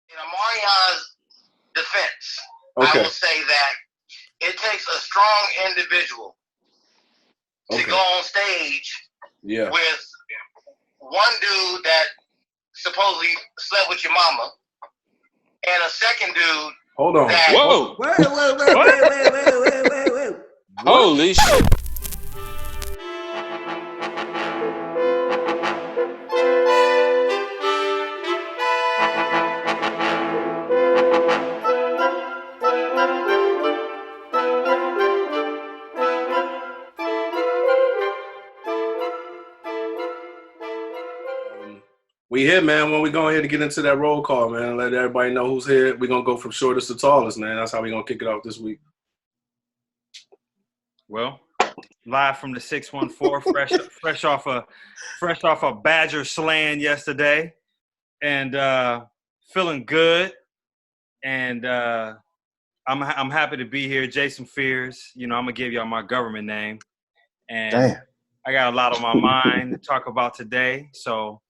In Omarion's defense, Okay. I will say that it takes a strong individual to go on stage with one dude that supposedly slept with your mama and a second dude. Hold on. That Whoa. Wait. Holy shit. We here, man. When we go ahead and get into that roll call, man, let everybody know who's here. We're going to go from shortest to tallest, man. That's how we're going to kick it off this week. Well, live from the 614, fresh off a Badger slaying yesterday, and feeling good. And I'm happy to be here. Jason Fears. You know, I'm gonna give y'all my government name, and Damn. I got a lot on my mind to talk about today. So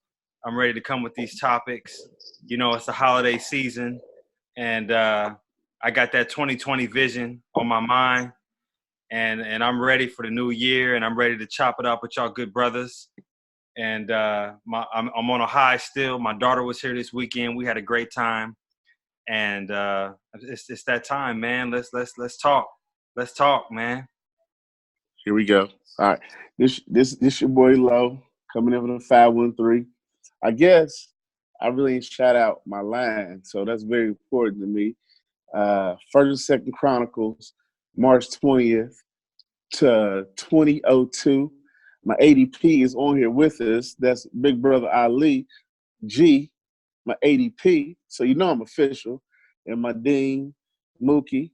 I'm ready to come with these topics. You know, it's the holiday season, and I got that 2020 vision on my mind. And I'm ready for the new year, and I'm ready to chop it up with y'all good brothers. And I'm on a high still. My daughter was here this weekend. We had a great time, and it's that time, man. Let's talk. Let's talk, man. Here we go. All right, this your boy Lo coming in with a 513. I guess I really ain't shout out my line, so that's very important to me. First and Second Chronicles, March 20th to 2002. My ADP is on here with us. That's Big Brother Ali G, my ADP. So you know I'm official. And my Dean, Mookie,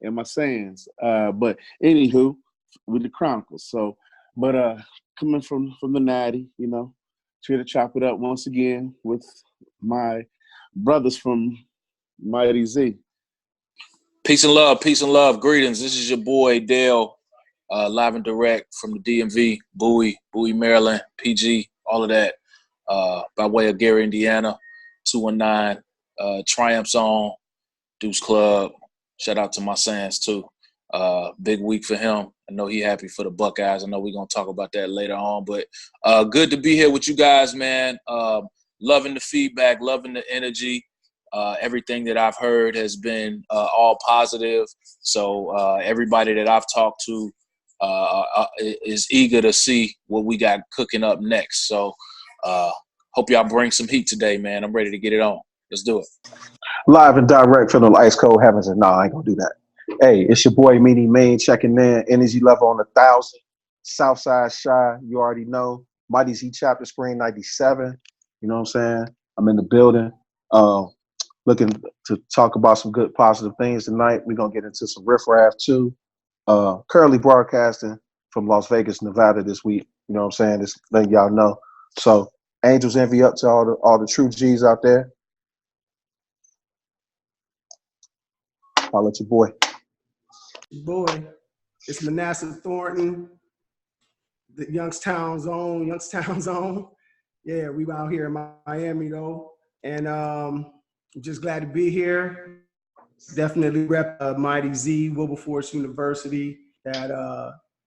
and my Sands. But anywho, with the Chronicles. So, but coming from the Natty, you know, here to chop it up once again with my brothers from Mighty Z. Peace and love. Greetings. This is your boy Dale, live and direct from the DMV, Bowie, Maryland, PG, all of that, by way of Gary, Indiana, 219, Triumph Zone, Deuce Club. Shout out to my Sands too. Big week for him. I know he happy for the Buckeyes. I know we're going to talk about that later on, but good to be here with you guys, man. Loving the feedback, loving the energy. Everything that I've heard has been all positive. So everybody that I've talked to is eager to see what we got cooking up next. So hope y'all bring some heat today, man. I'm ready to get it on. Let's do it. Live and direct from the ice cold heavens. And no, I ain't gonna do that. Hey, it's your boy Meen checking in. Energy level on 1,000. Southside Shy, you already know. Mighty Z chapter screen 97. You know what I'm saying? I'm in the building. Looking to talk about some good positive things tonight. We're gonna get into some riffraff too. Currently broadcasting from Las Vegas, Nevada this week. You know what I'm saying? Just letting y'all know. So Angels envy up to all the true G's out there. I'll let your boy. Boy, it's Manasseh Thornton, the Youngstown zone. Yeah, we out here in Miami though, and just glad to be here. Definitely rep Mighty Z, Wilberforce University, that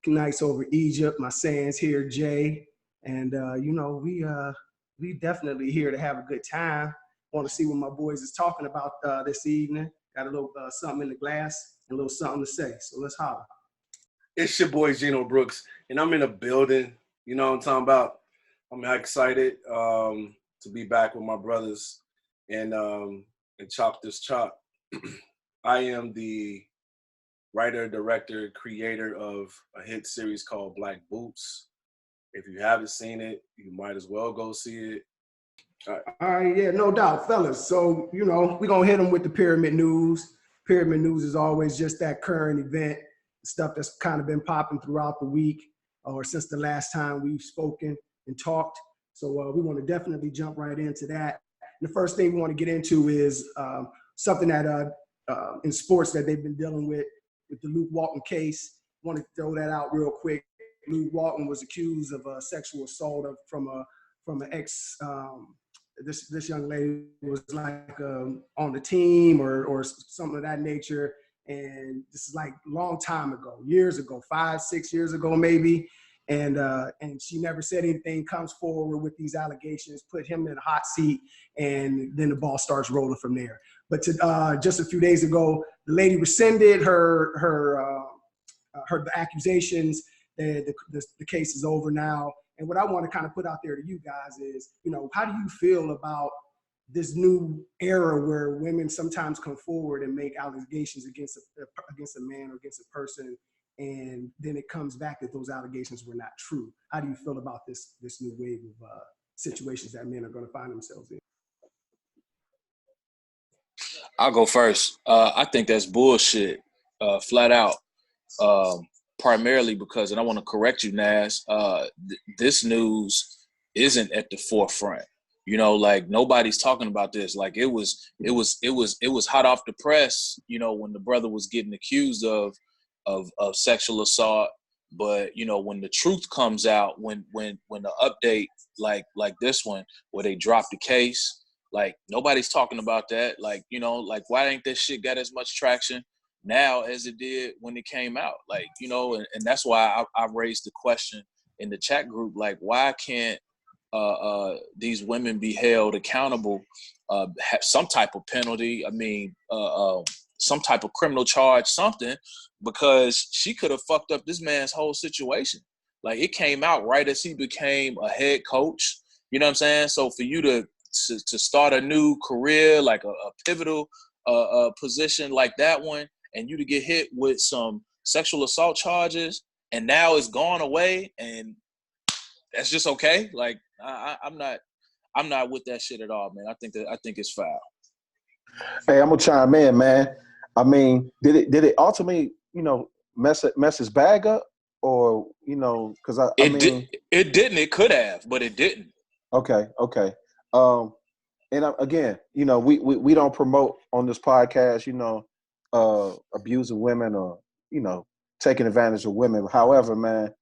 nights over Egypt. My Sands here, Jay, and you know we definitely here to have a good time. Want to see what my boys is talking about this evening. Got a little something in the glass and a little something to say. So let's holler. It's your boy Geno Brooks, and I'm in a building. You know what I'm talking about? I'm excited to be back with my brothers and chop this chop. I am the writer, director, creator of a hit series called Black Boots. If you haven't seen it, you might as well go see it. All right, yeah, no doubt, fellas. So, you know, we're going to hit them with the Pyramid News. Pyramid News is always just that current event, stuff that's kind of been popping throughout the week or since the last time we've spoken and talked. So we want to definitely jump right into that. And the first thing we want to get into is something that in sports that they've been dealing with the Luke Walton case. I want to throw that out real quick. Luke Walton was accused of sexual assault from an this young lady was like on the team or something of that nature. And this is like a long time ago, years ago, 5, 6 years ago, maybe. And she never said anything, comes forward with these allegations, put him in a hot seat, and then the ball starts rolling from there. But just a few days ago, the lady rescinded her accusations. The case is over now. And what I want to kind of put out there to you guys is, how do you feel about this new era where women sometimes come forward and make allegations against a man or against a person, and then it comes back that those allegations were not true? How do you feel about this new wave of situations that men are going to find themselves in? I'll go first. I think that's bullshit, flat out. Primarily because, and I want to correct you, Nas, this news isn't at the forefront. Like nobody's talking about this. Like it was hot off the press, when the brother was getting accused of sexual assault. But when the truth comes out, when the update like this one where they dropped the case, like nobody's talking about that. Like, like why ain't this shit got as much traction now as it did when it came out? Like, and that's why I raised the question in the chat group, like why can't these women be held accountable, have some type of penalty, some type of criminal charge, something, because she could have fucked up this man's whole situation. Like it came out right as he became a head coach, you know what I'm saying? So for you to start a new career, like a pivotal position like that one, and you to get hit with some sexual assault charges, and now it's gone away, and that's just okay. Like I'm not with that shit at all, man. I think it's foul. Hey, I'm gonna chime in, man. I mean, did it ultimately, mess his bag up, or because I mean, it didn't. It could have, but it didn't. Okay. And again, we don't promote on this podcast, abusing women or taking advantage of women. However, man,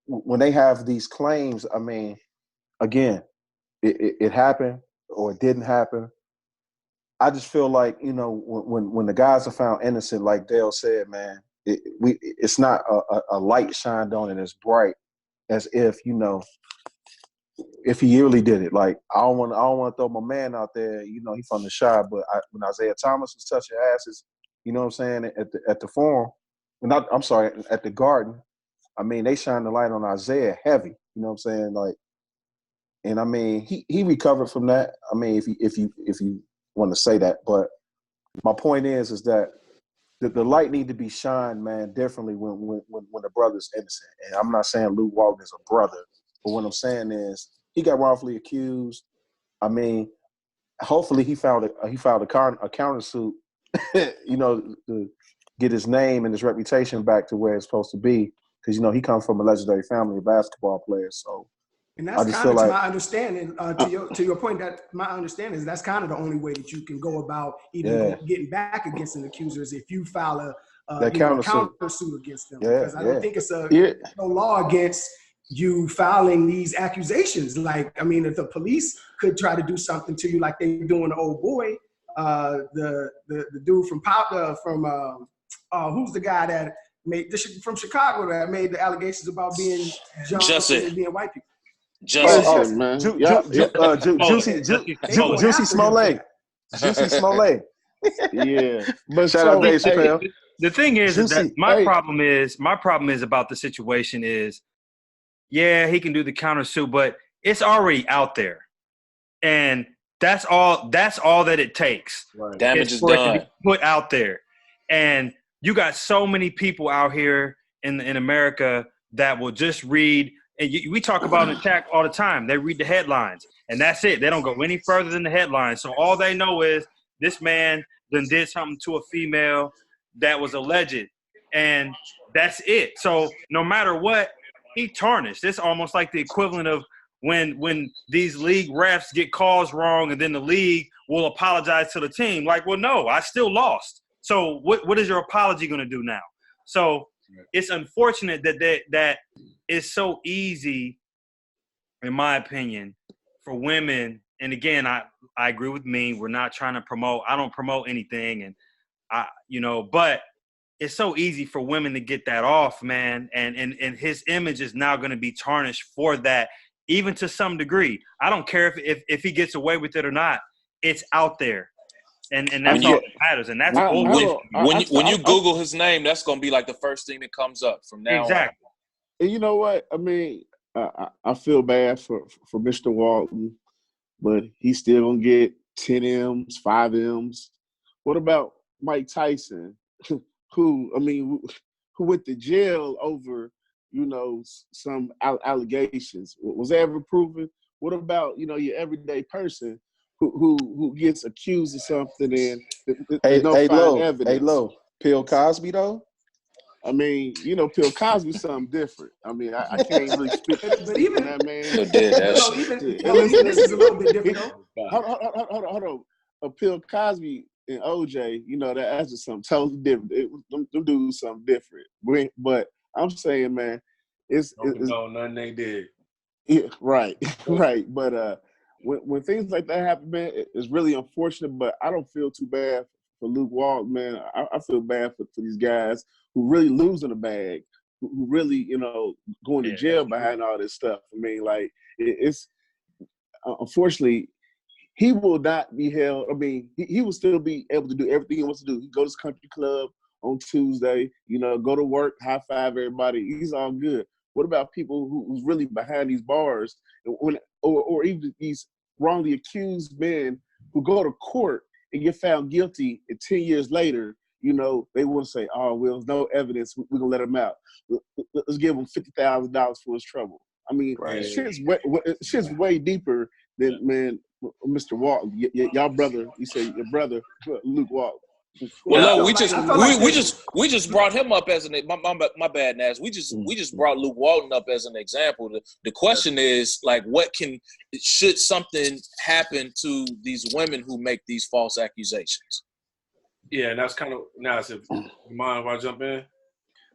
when they have these claims, I mean, again, it happened or it didn't happen. I just feel like, when the guys are found innocent, like Dale said, man, it's not a light shined on it as bright as if he really did it. Like I don't want to throw my man out there, he from the shy, but when Isaiah Thomas was touching asses, you know what I'm saying, at the forum, at the Garden. I mean, they shine the light on Isaiah heavy. You know what I'm saying? Like, and I mean, he recovered from that. I mean, if you want to say that, but my point is that the light need to be shined, man, differently when the brother's innocent. And I'm not saying Luke Walton is a brother, but what I'm saying is he got wrongfully accused. I mean, hopefully he filed a countersuit, to get his name and his reputation back to where it's supposed to be. Because, he comes from a legendary family of basketball players. So, and that's kind of, to my understanding, to your point, that my understanding is that's kind of the only way that you can go about getting back against an accuser is if you file a countersuit against them. Because I don't think it's no law against you filing these accusations. Like, I mean, if the police could try to do something to you like they were doing the old boy, the dude from who's the guy that made this from Chicago that made the allegations about being Johnson and being white people. Juicy Smollett. Juicy Smollett. Yeah, but shout out Dave Chappelle. The thing is that my problem is about the situation is, yeah, he can do the countersuit, but it's already out there, and that's all that it takes. Right. Damage is for done. it to be put out there, and you got so many people out here in America that will just read, and we talk about in the chat all the time. They read the headlines, and that's it. They don't go any further than the headlines. So all they know is this man then did something to a female that was alleged, and that's it. So no matter what, he tarnished. It's almost like the equivalent of when these league refs get calls wrong, and then the league will apologize to the team. Like, well, no, I still lost. So what is your apology going to do now? So it's unfortunate that it's so easy, in my opinion, for women, and again, I agree with Meen. We're not trying to promote. I don't promote anything, and but it's so easy for women to get that off, man. And his image is now going to be tarnished for that, even to some degree. I don't care if he gets away with it or not. It's out there, and that's all that matters. And that's when you Google his name, that's going to be like the first thing that comes up from now on. And you know what? I mean, I feel bad for Mr. Walton, but he's still gonna get 10 M's, 5 M's. What about Mike Tyson, who went to jail over, some allegations? Was that ever proven? What about, your everyday person who gets accused of something and there's no evidence? Hey, Lo, Bill Cosby though? I mean, Bill Cosby's something different. I mean, I can't really speak but even that man. Even this is a little bit different though. Hold on. Bill Cosby and OJ, that's just something totally different. Them dudes something different. But I'm saying, man, it's nothing they did. Yeah, right. But when things like that happen, man, it's really unfortunate. But I don't feel too bad for Luke Walton, man. I feel bad for these guys who really losing the bag, who really, going to jail behind all this stuff. I mean, like, it's unfortunately, he will not be held. I mean, he will still be able to do everything he wants to do. He go to his country club on Tuesday, go to work, high five everybody. He's all good. What about people who's really behind these bars, or even these wrongly accused men who go to court and get found guilty, and 10 years later, they want to say, oh, well, there's no evidence. We're going to let him out. Let's give him $50,000 for his trouble. I mean, shit's way deeper than, man, Mr. Walton. Y'all brother, you say your brother, Luke Walton. Well, no, we just brought him up as my bad, Nas. We just brought Luke Walton up as an example. The question is, like, should something happen to these women who make these false accusations? Yeah, and that's kind of Nas. If you mind if I jump in?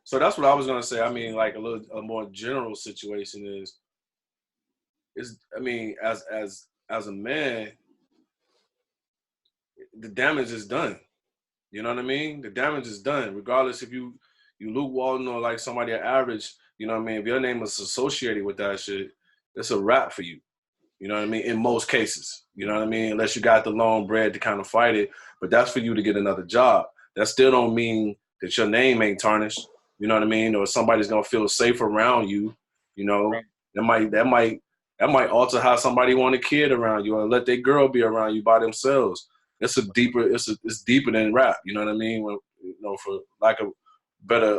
So that's what I was gonna say. I mean, like a more general situation is I mean, as a man, the damage is done. You know what I mean? The damage is done, regardless if you Luke Walton or like somebody average. You know what I mean? If your name is associated with that shit, it's a wrap for you. You know what I mean? In most cases, you know what I mean? Unless you got the long bread to kind of fight it, but that's for you to get another job. That still don't mean that your name ain't tarnished. You know what I mean? Or somebody's gonna feel safe around you. Right. That might alter how somebody want a kid around you, or let their girl be around you by themselves. It's deeper than rap. You know what I mean? For lack of better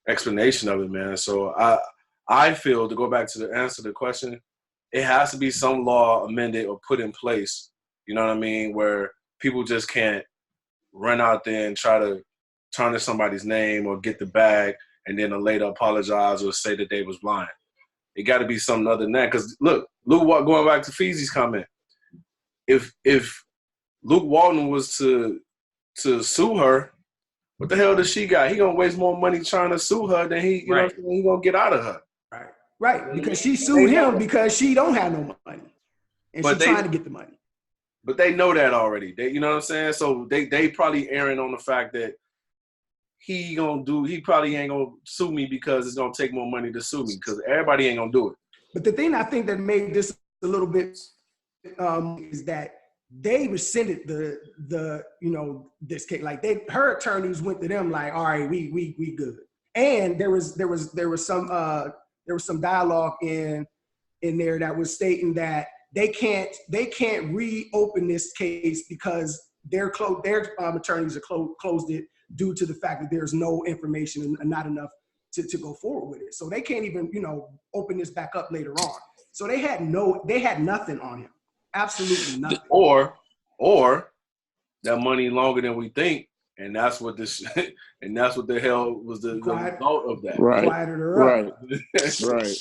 explanation of it, man. So I feel, to go back to the answer to the question, it has to be some law amended or put in place, you know what I mean, where people just can't run out there and try to tarnish somebody's name or get the bag and then later apologize or say that they was lying. It got to be something other than that. Because, look, going back to Fizz's comment, if Luke Walton was to sue her, what the hell does she got? He going to waste more money trying to sue her than he going to get out of her. Right, because she sued him because she don't have no money, and she's trying to get the money. But they know that already. You know what I'm saying? So they probably erring on the fact that he probably ain't gonna sue me because it's gonna take more money to sue me, because everybody ain't gonna do it. But the thing I think that made this a little bit is that they rescinded the this case. Like her attorneys went to them like, all right, we good. And there was some dialogue in there that was stating that they can't reopen this case because their attorneys are closed it due to the fact that there's no information and not enough to go forward with it. So they can't even open this back up later on. So they had nothing on him, absolutely nothing. Or that money longer than we think. And that's what and that's what the hell was the result of that. Right. Quieted her up. Right.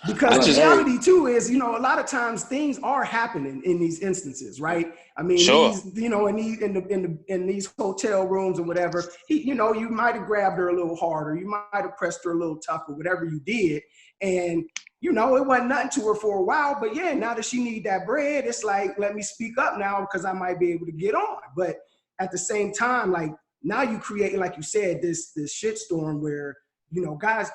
Because the reality too is, you know, a lot of times things are happening in these instances, right? I mean, these, you know, in these hotel rooms or whatever, you know, you might have grabbed her a little harder, you might have pressed her a little tougher, whatever you did, and you know, it wasn't nothing to her for a while, but yeah, now that she need that bread, it's like, let me speak up now because I might be able to get on. But at the same time, like now you create, like you said, this shitstorm where, you know, guys,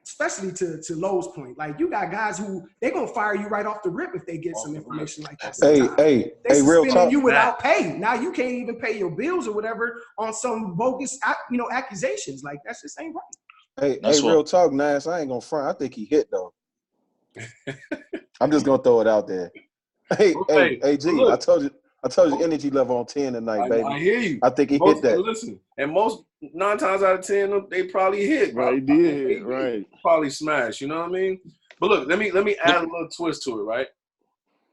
especially to Lowe's point, like you got guys who they gonna fire you right off the rip if they get some information like that. Hey, real talk. You without pay. Now you can't even pay your bills or whatever on some bogus, you know, accusations. Like that just ain't right. Hey, real talk, Nas. I ain't gonna front. I think he hit though. I'm just gonna throw it out there. Hey, G, look, I told you energy level on 10 tonight, baby. I hear you. I think he hit that. Listen, and most 9 times out of 10, they probably hit. Right, he did, right. Probably smash. You know what I mean? But look, let me add a little twist to it, right?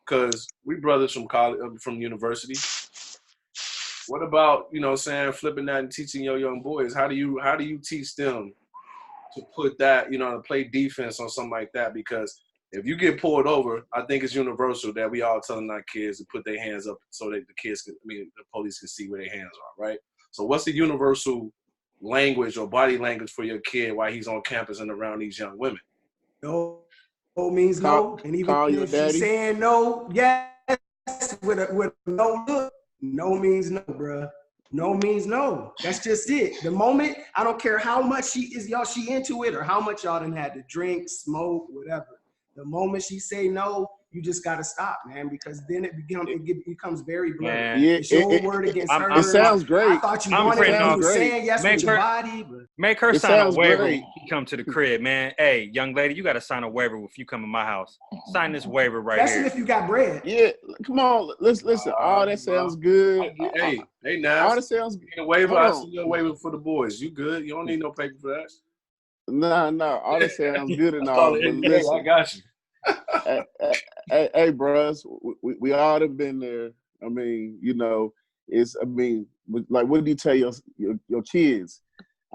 Because we brothers from college, from university. What about, you know, saying flipping that and teaching your young boys? How do you teach them to put that, you know, to play defense on something like that? Because if you get pulled over, I think it's universal that we all telling our kids to put their hands up so that the police can see where their hands are, right? So what's the universal language or body language for your kid while he's on campus and around these young women? No means no. And even if she's saying no, yes, with a no look, no means no, bruh. No means no. That's just it. The moment, I don't care how much she into it or how much y'all done had to drink, smoke, whatever. The moment she say no, you just gotta stop, man, because then it becomes very blurry. Yeah, it's your word against her. It sounds great. I thought you wanted to be saying yes with your body. But make her sign a waiver when she come to the crib, man. Hey, young lady, you gotta sign a waiver if you come in my house. Sign this waiver right here. Especially if you got bread. Yeah, come on, listen. All that sounds good. Hey, now all that sounds good. Waiver, I see your waiver for the boys. You good? You don't need no paper for that. No, all that sounds good and all. But listen, I got you. hey, bros, we all have been there. I mean, you know, like, what do you tell your kids?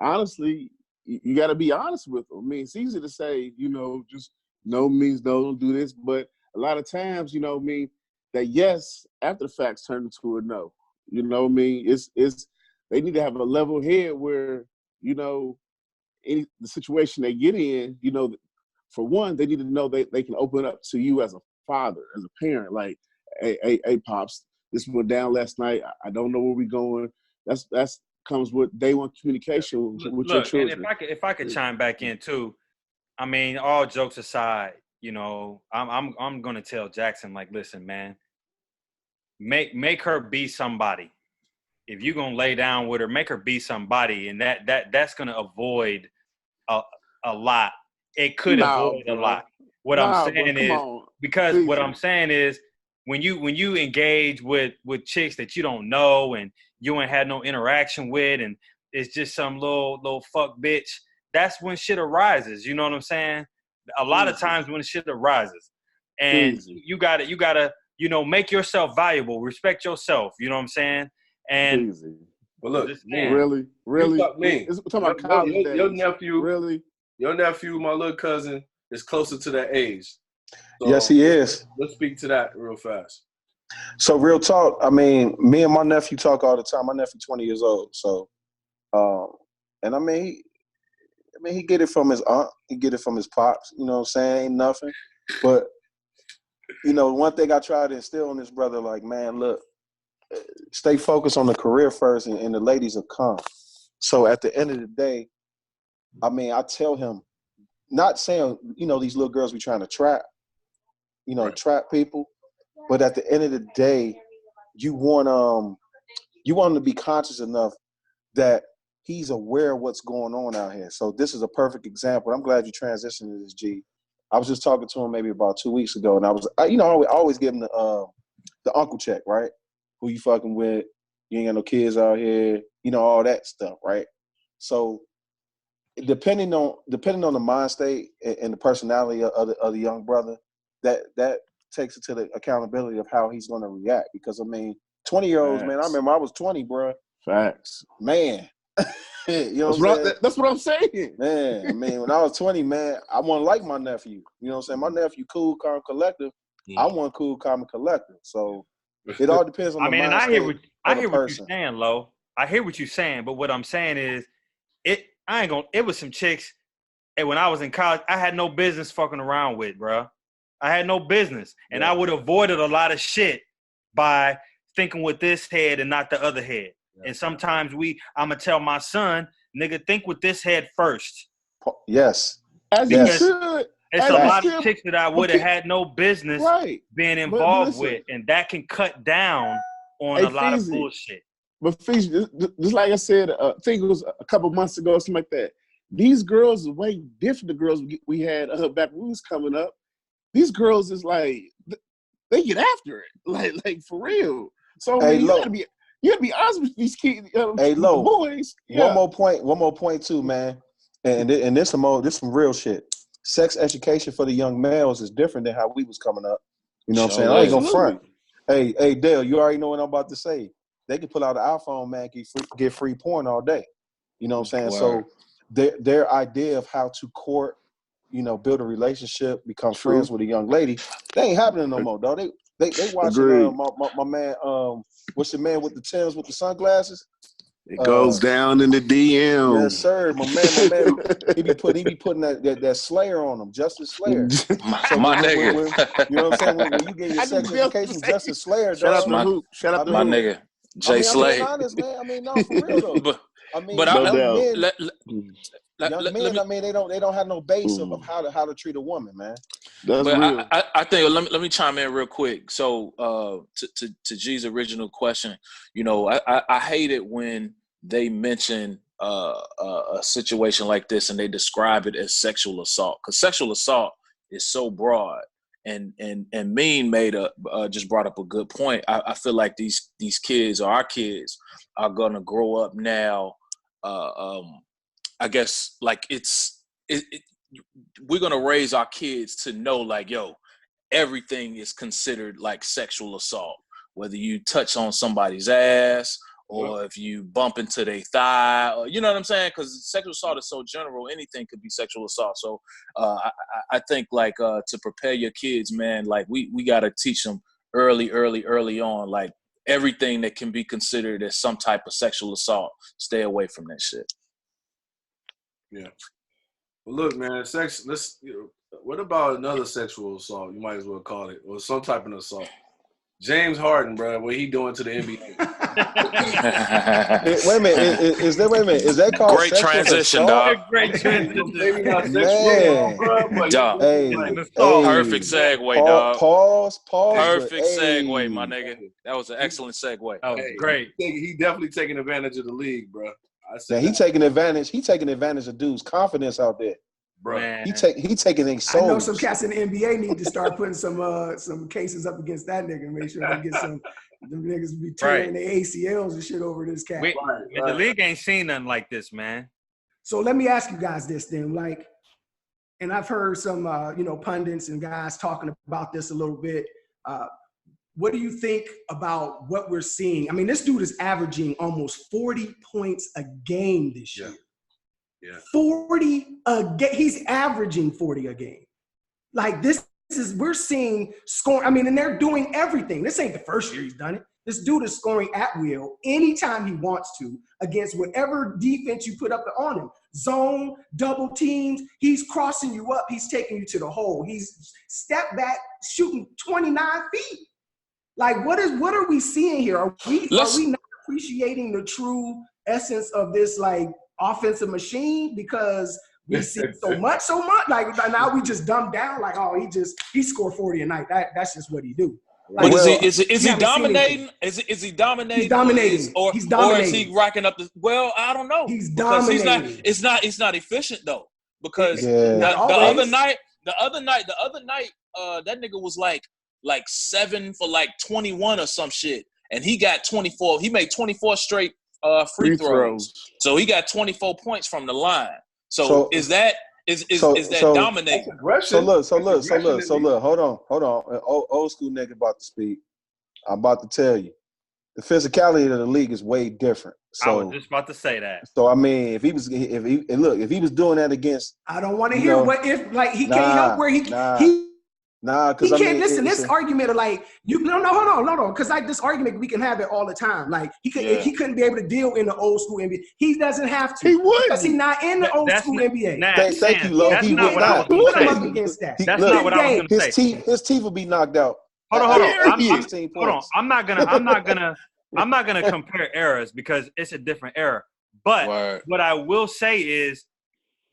Honestly, you got to be honest with them. I mean, it's easy to say, you know, just no means no, don't do this. But a lot of times, you know what I mean, that yes, after the facts turn into a no. You know what I mean? It's they need to have a level head where, you know, the situation they get in, you know, for one, they need to know they can open up to you as a father, as a parent. Like, hey, pops, this went down last night. I don't know where we're going. That's comes with day one communication with your children. And if I could chime back in too, I mean, all jokes aside, you know, I'm gonna tell Jackson, like, listen, man, make her be somebody. If you're gonna lay down with her, make her be somebody, and that's gonna avoid a lot. It could avoid a lot. What I'm saying is when you engage with chicks that you don't know and you ain't had no interaction with, and it's just some little fuck bitch, that's when shit arises. You know what I'm saying? A lot of times when shit arises, and you gotta you know, make yourself valuable, respect yourself. You know what I'm saying? And but look, really, it's talking about college days. Your nephew, really. Your nephew, my little cousin, is closer to that age. So yes, he is. Let's speak to that real fast. So real talk, I mean, me and my nephew talk all the time. My nephew 20 years old. So, and I mean, he get it from his aunt. He get it from his pops. You know what I'm saying? Ain't nothing. But, you know, one thing I try to instill in this brother, like, man, look, stay focused on the career first and the ladies will come. So at the end of the day, I mean, I tell him, not saying, you know, these little girls we trying to trap, you know, trap people, but at the end of the day, you want him to be conscious enough that he's aware of what's going on out here. So this is a perfect example. I'm glad you transitioned to this, G. I was just talking to him maybe about 2 weeks ago, and I always give him the uncle check, right? Who you fucking with? You ain't got no kids out here, you know, all that stuff, right? So depending on the mind state and the personality of the young brother, that takes it to the accountability of how he's going to react. Because I mean, 20-year-olds, man, I remember I was 20, bro. Facts, man. You know what I'm saying? That's what I'm saying. Man, I mean, when I was 20, man, I wasn't like my nephew. You know what I'm saying? My nephew, cool, calm, collective. I want cool, calm, and collective. So it all depends on the mindset. And I hear what you're saying, Lo. I hear what you're saying, but what I'm saying is, it was some chicks, and when I was in college, I had no business fucking around with, bro. I had no business, and I would have avoided a lot of shit by thinking with this head and not the other head. And sometimes I'm going to tell my son, nigga, think with this head first. Yes. As you should. It's a lot of chicks that I would have had no business being involved with. And that can cut down on a lot of bullshit. But Fizz, just like I said, I think it was a couple months ago or something like that. These girls are way different. The girls we had back when we was coming up. These girls is like, they get after it. Like for real. So I mean, you gotta be honest with these kids. Hey, Lo, boys. One more point too, man. And this some real shit. Sex education for the young males is different than how we was coming up. You know what I'm saying? I ain't gonna front. Hey, Dale, you already know what I'm about to say. They can pull out an iPhone, man, get free porn all day. You know what I'm saying? Word. So their idea of how to court, build a relationship, become friends with a young lady, they ain't happening no more, dog. They watching my man, what's the man with the Timbs with the sunglasses? It goes down in the DM. Yes, sir. My man, he be putting that Slayer on him, Justice Slayer. My nigga. You know what I'm saying? When you get your sex education, Justice Slayer, shout out to my nigga, Jay Slay. I'm honest, man. I mean, no, for real though. Young men, I mean, they don't have no base of how to treat a woman, man. That's real. I think let me chime in real quick. So to G's original question, I hate it when they mention a situation like this and they describe it as sexual assault, because sexual assault is so broad. And Meen just brought up a good point. I feel like these kids, or our kids, are gonna grow up now. I guess like we're gonna raise our kids to know, like, everything is considered like sexual assault, whether you touch on somebody's ass or if you bump into their thigh, or, you know what I'm saying? Because sexual assault is so general, anything could be sexual assault. So I think like to prepare your kids, man, like we gotta teach them early on, like everything that can be considered as some type of sexual assault, stay away from that shit. Yeah. Well, look, man, what about another sexual assault? You might as well call it, or some type of assault. James Harden, bro, what he doing to the NBA? Wait a minute, is that called great transition, dog? Great transition. Maybe not sexual, bro, but perfect segue, dog. Pause. Perfect segue, my nigga. That was an excellent segue. That was great. He definitely taking advantage of the league, bro. He taking advantage. He taking advantage of dudes' confidence out there, bro. Man. He taking things. So I know some cats in the NBA need to start putting some cases up against that nigga. Make sure they get some. Them niggas be tearing their ACLs and shit over this cat. The league ain't seen nothing like this, man. So let me ask you guys this then, like, and I've heard some pundits and guys talking about this a little bit. What do you think about what we're seeing? I mean, this dude is averaging almost 40 points a game this year. Yeah. 40 a game. He's averaging 40 a game. Like we're seeing scoring. I mean, and they're doing everything. This ain't the first year he's done it. This dude is scoring at will anytime he wants to against whatever defense you put up on him. Zone, double teams. He's crossing you up. He's taking you to the hole. He's step back, shooting 29 feet. Like, what are we seeing here? Are we not appreciating the true essence of this, like, offensive machine? Because we see so much. Like, now we just dumb down, like, he scored 40 a night. That's just what he do. Like, but is he dominating? Is he dominating? He's dominating. Or is he racking up the? Well, I don't know. He's dominating. It's not efficient though, because the other night, that nigga was like 7 for like 21 or some shit, and he got 24. He made 24 straight free throws. So he got 24 points from the line. So is that dominating? So look. Hold on. Old school nigga about to speak. I'm about to tell you. the physicality of the league is way different. So I was just about to say that. So I mean, if he was doing that against, I don't want to hear what if like he can't help where he because he can't listen. This argument of like hold on, because like this argument we can have it all the time. Like he couldn't be able to deal in the old school NBA. He doesn't have to. He would because he's not in the old school NBA. Thank you, Lo. That's He not would what I was not. going to say. Against that. That's not what I was going to say. His teeth would be knocked out. Hold on. I'm not gonna compare eras because it's a different era. But what I will say is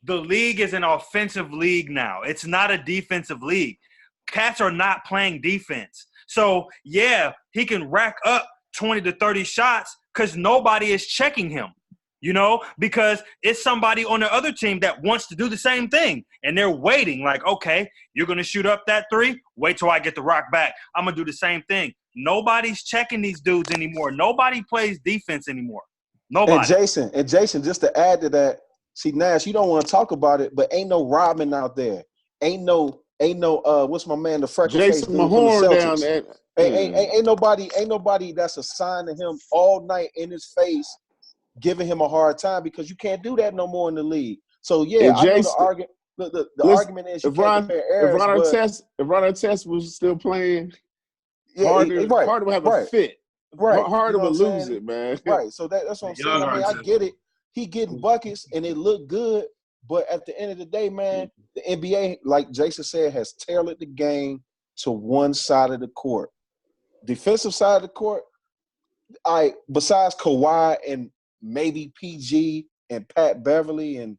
the league is an offensive league now. It's not a defensive league. Cats are not playing defense. So, yeah, he can rack up 20 to 30 shots because nobody is checking him, because it's somebody on the other team that wants to do the same thing. And they're waiting like, okay, you're going to shoot up that three? Wait till I get the rock back. I'm going to do the same thing. Nobody's checking these dudes anymore. Nobody plays defense anymore. Nobody. And Jason, just to add to that, see, Nash, you don't want to talk about it, but ain't no Robin out there. Ain't no what's my man, the freckle Jason Mahorn down there. Ain't nobody that's assigned to him all night in his face, giving him a hard time because you can't do that no more in the league. So yeah, I know the argument. The argument is if Ron Artest was still playing, Harden would have a fit. Right, Harden would lose it, man. Right, so that's what I'm saying. I mean, I get it. He getting buckets and it looked good, but at the end of the day, man, the NBA, like Jason said, has tailored the game to one side of the court. Defensive side of the court, besides Kawhi and maybe PG and Pat Beverly and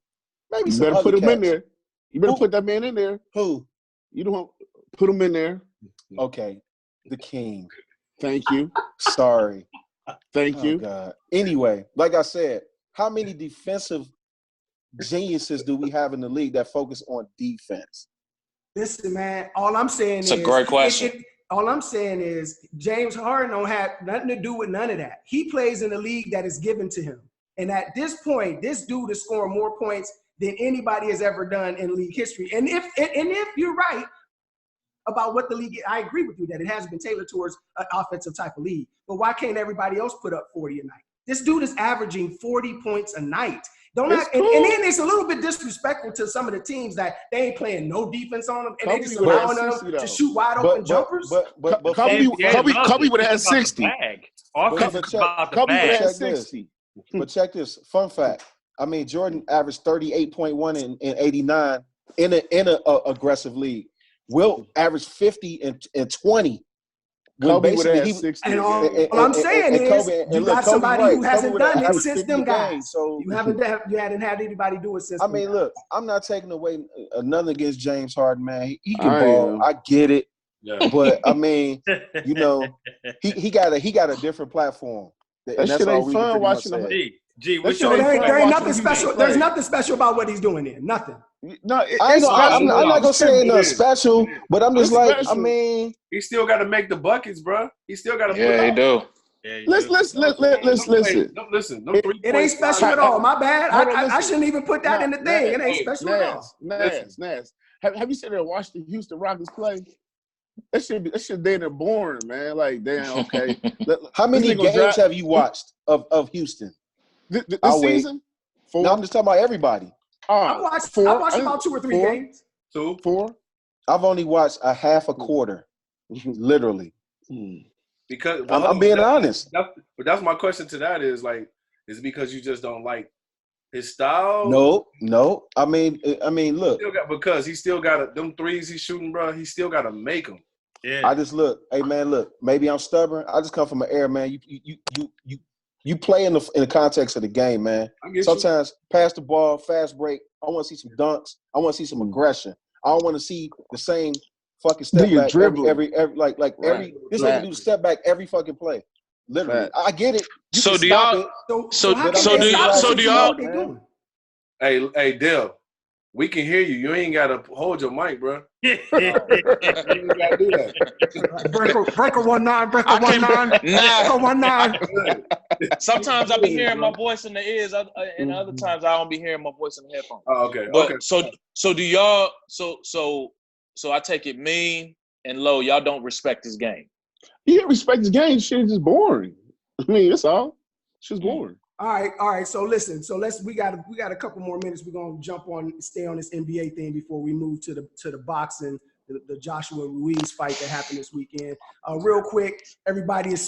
maybe some other put him cats. in there. You better put that man in there. Who? You don't put him in there. Okay, the King. Thank you. Sorry. Thank you. God. Anyway, like I said, how many defensive geniuses do we have in the league that focus on defense? Listen, man, all I'm saying is – it's a great question. All I'm saying is James Harden don't have nothing to do with none of that. He plays in a league that is given to him. And at this point, this dude is scoring more points than anybody has ever done in league history. And if you're right about what the league – I agree with you that it has been tailored towards an offensive type of league. But why can't everybody else put up 40 a night? This dude is averaging 40 points a night. And then it's a little bit disrespectful to some of the teams that they ain't playing no defense on them and they just allowing them to shoot wide open jumpers. But Kobe would have had 60. Offense is about the Kobe would bag. have had 60. But check this. Fun fact. I mean, Jordan averaged 38.1 in 89 in an aggressive league. Wilt averaged 50 and 20. Kobe would have had 60. And all I'm saying is you got somebody who hasn't done it since them guys. So you hadn't had anybody do it since. I mean, look, I'm not taking away nothing against James Harden, man. He can ball. I get it. Yeah. But I mean, he got a different platform. That shit ain't fun watching him. There ain't nothing special. There's nothing special about what he's doing there. Nothing. No, I'm not gonna say nothing special, but I'm just like, special. I mean, he still got to make the buckets, bro. He still got to. Yeah, he do. Let's listen. It ain't special at all. My bad. I shouldn't even put that in the thing. It ain't special at all. Nas. Have you seen her watch the Houston Rockets play? That shit damn near boring, man. Like, damn, okay. How many games have you watched of Houston? This season? 4? No, I'm just talking about everybody. I watched about 2 or 3 games. 2, 4. I've only watched a half a quarter, literally. Because I'm being honest. But that's my question to that is like, is it because you just don't like his style? No. I mean, look. Because he still got them threes he's shooting, bro. He still got to make them. Yeah. I just look. Hey, man, look. Maybe I'm stubborn. I just come from an era, man. You play in the context of the game, man. Sometimes pass the ball, fast break. I want to see some dunks. I want to see some aggression. I don't want to see the same fucking step back every this nigga do the step back every fucking play. Literally. Right. I get it. So do y'all Hey, Dale, we can hear you. You ain't gotta hold your mic, bro. You ain't gotta do that. Breaker 19, breaker 19. Sometimes I be hearing my voice in the ears, and other times I don't be hearing my voice in the headphones. Oh, okay. But, okay. So do y'all? So I take it, Meen and Lo, y'all don't respect his game. You don't respect his game. Shit is just boring. I mean, that's all. She's born. All right. So listen. So we got a couple more minutes. We're gonna stay on this NBA thing before we move to the boxing, the Joshua Ruiz fight that happened this weekend. Real quick, everybody is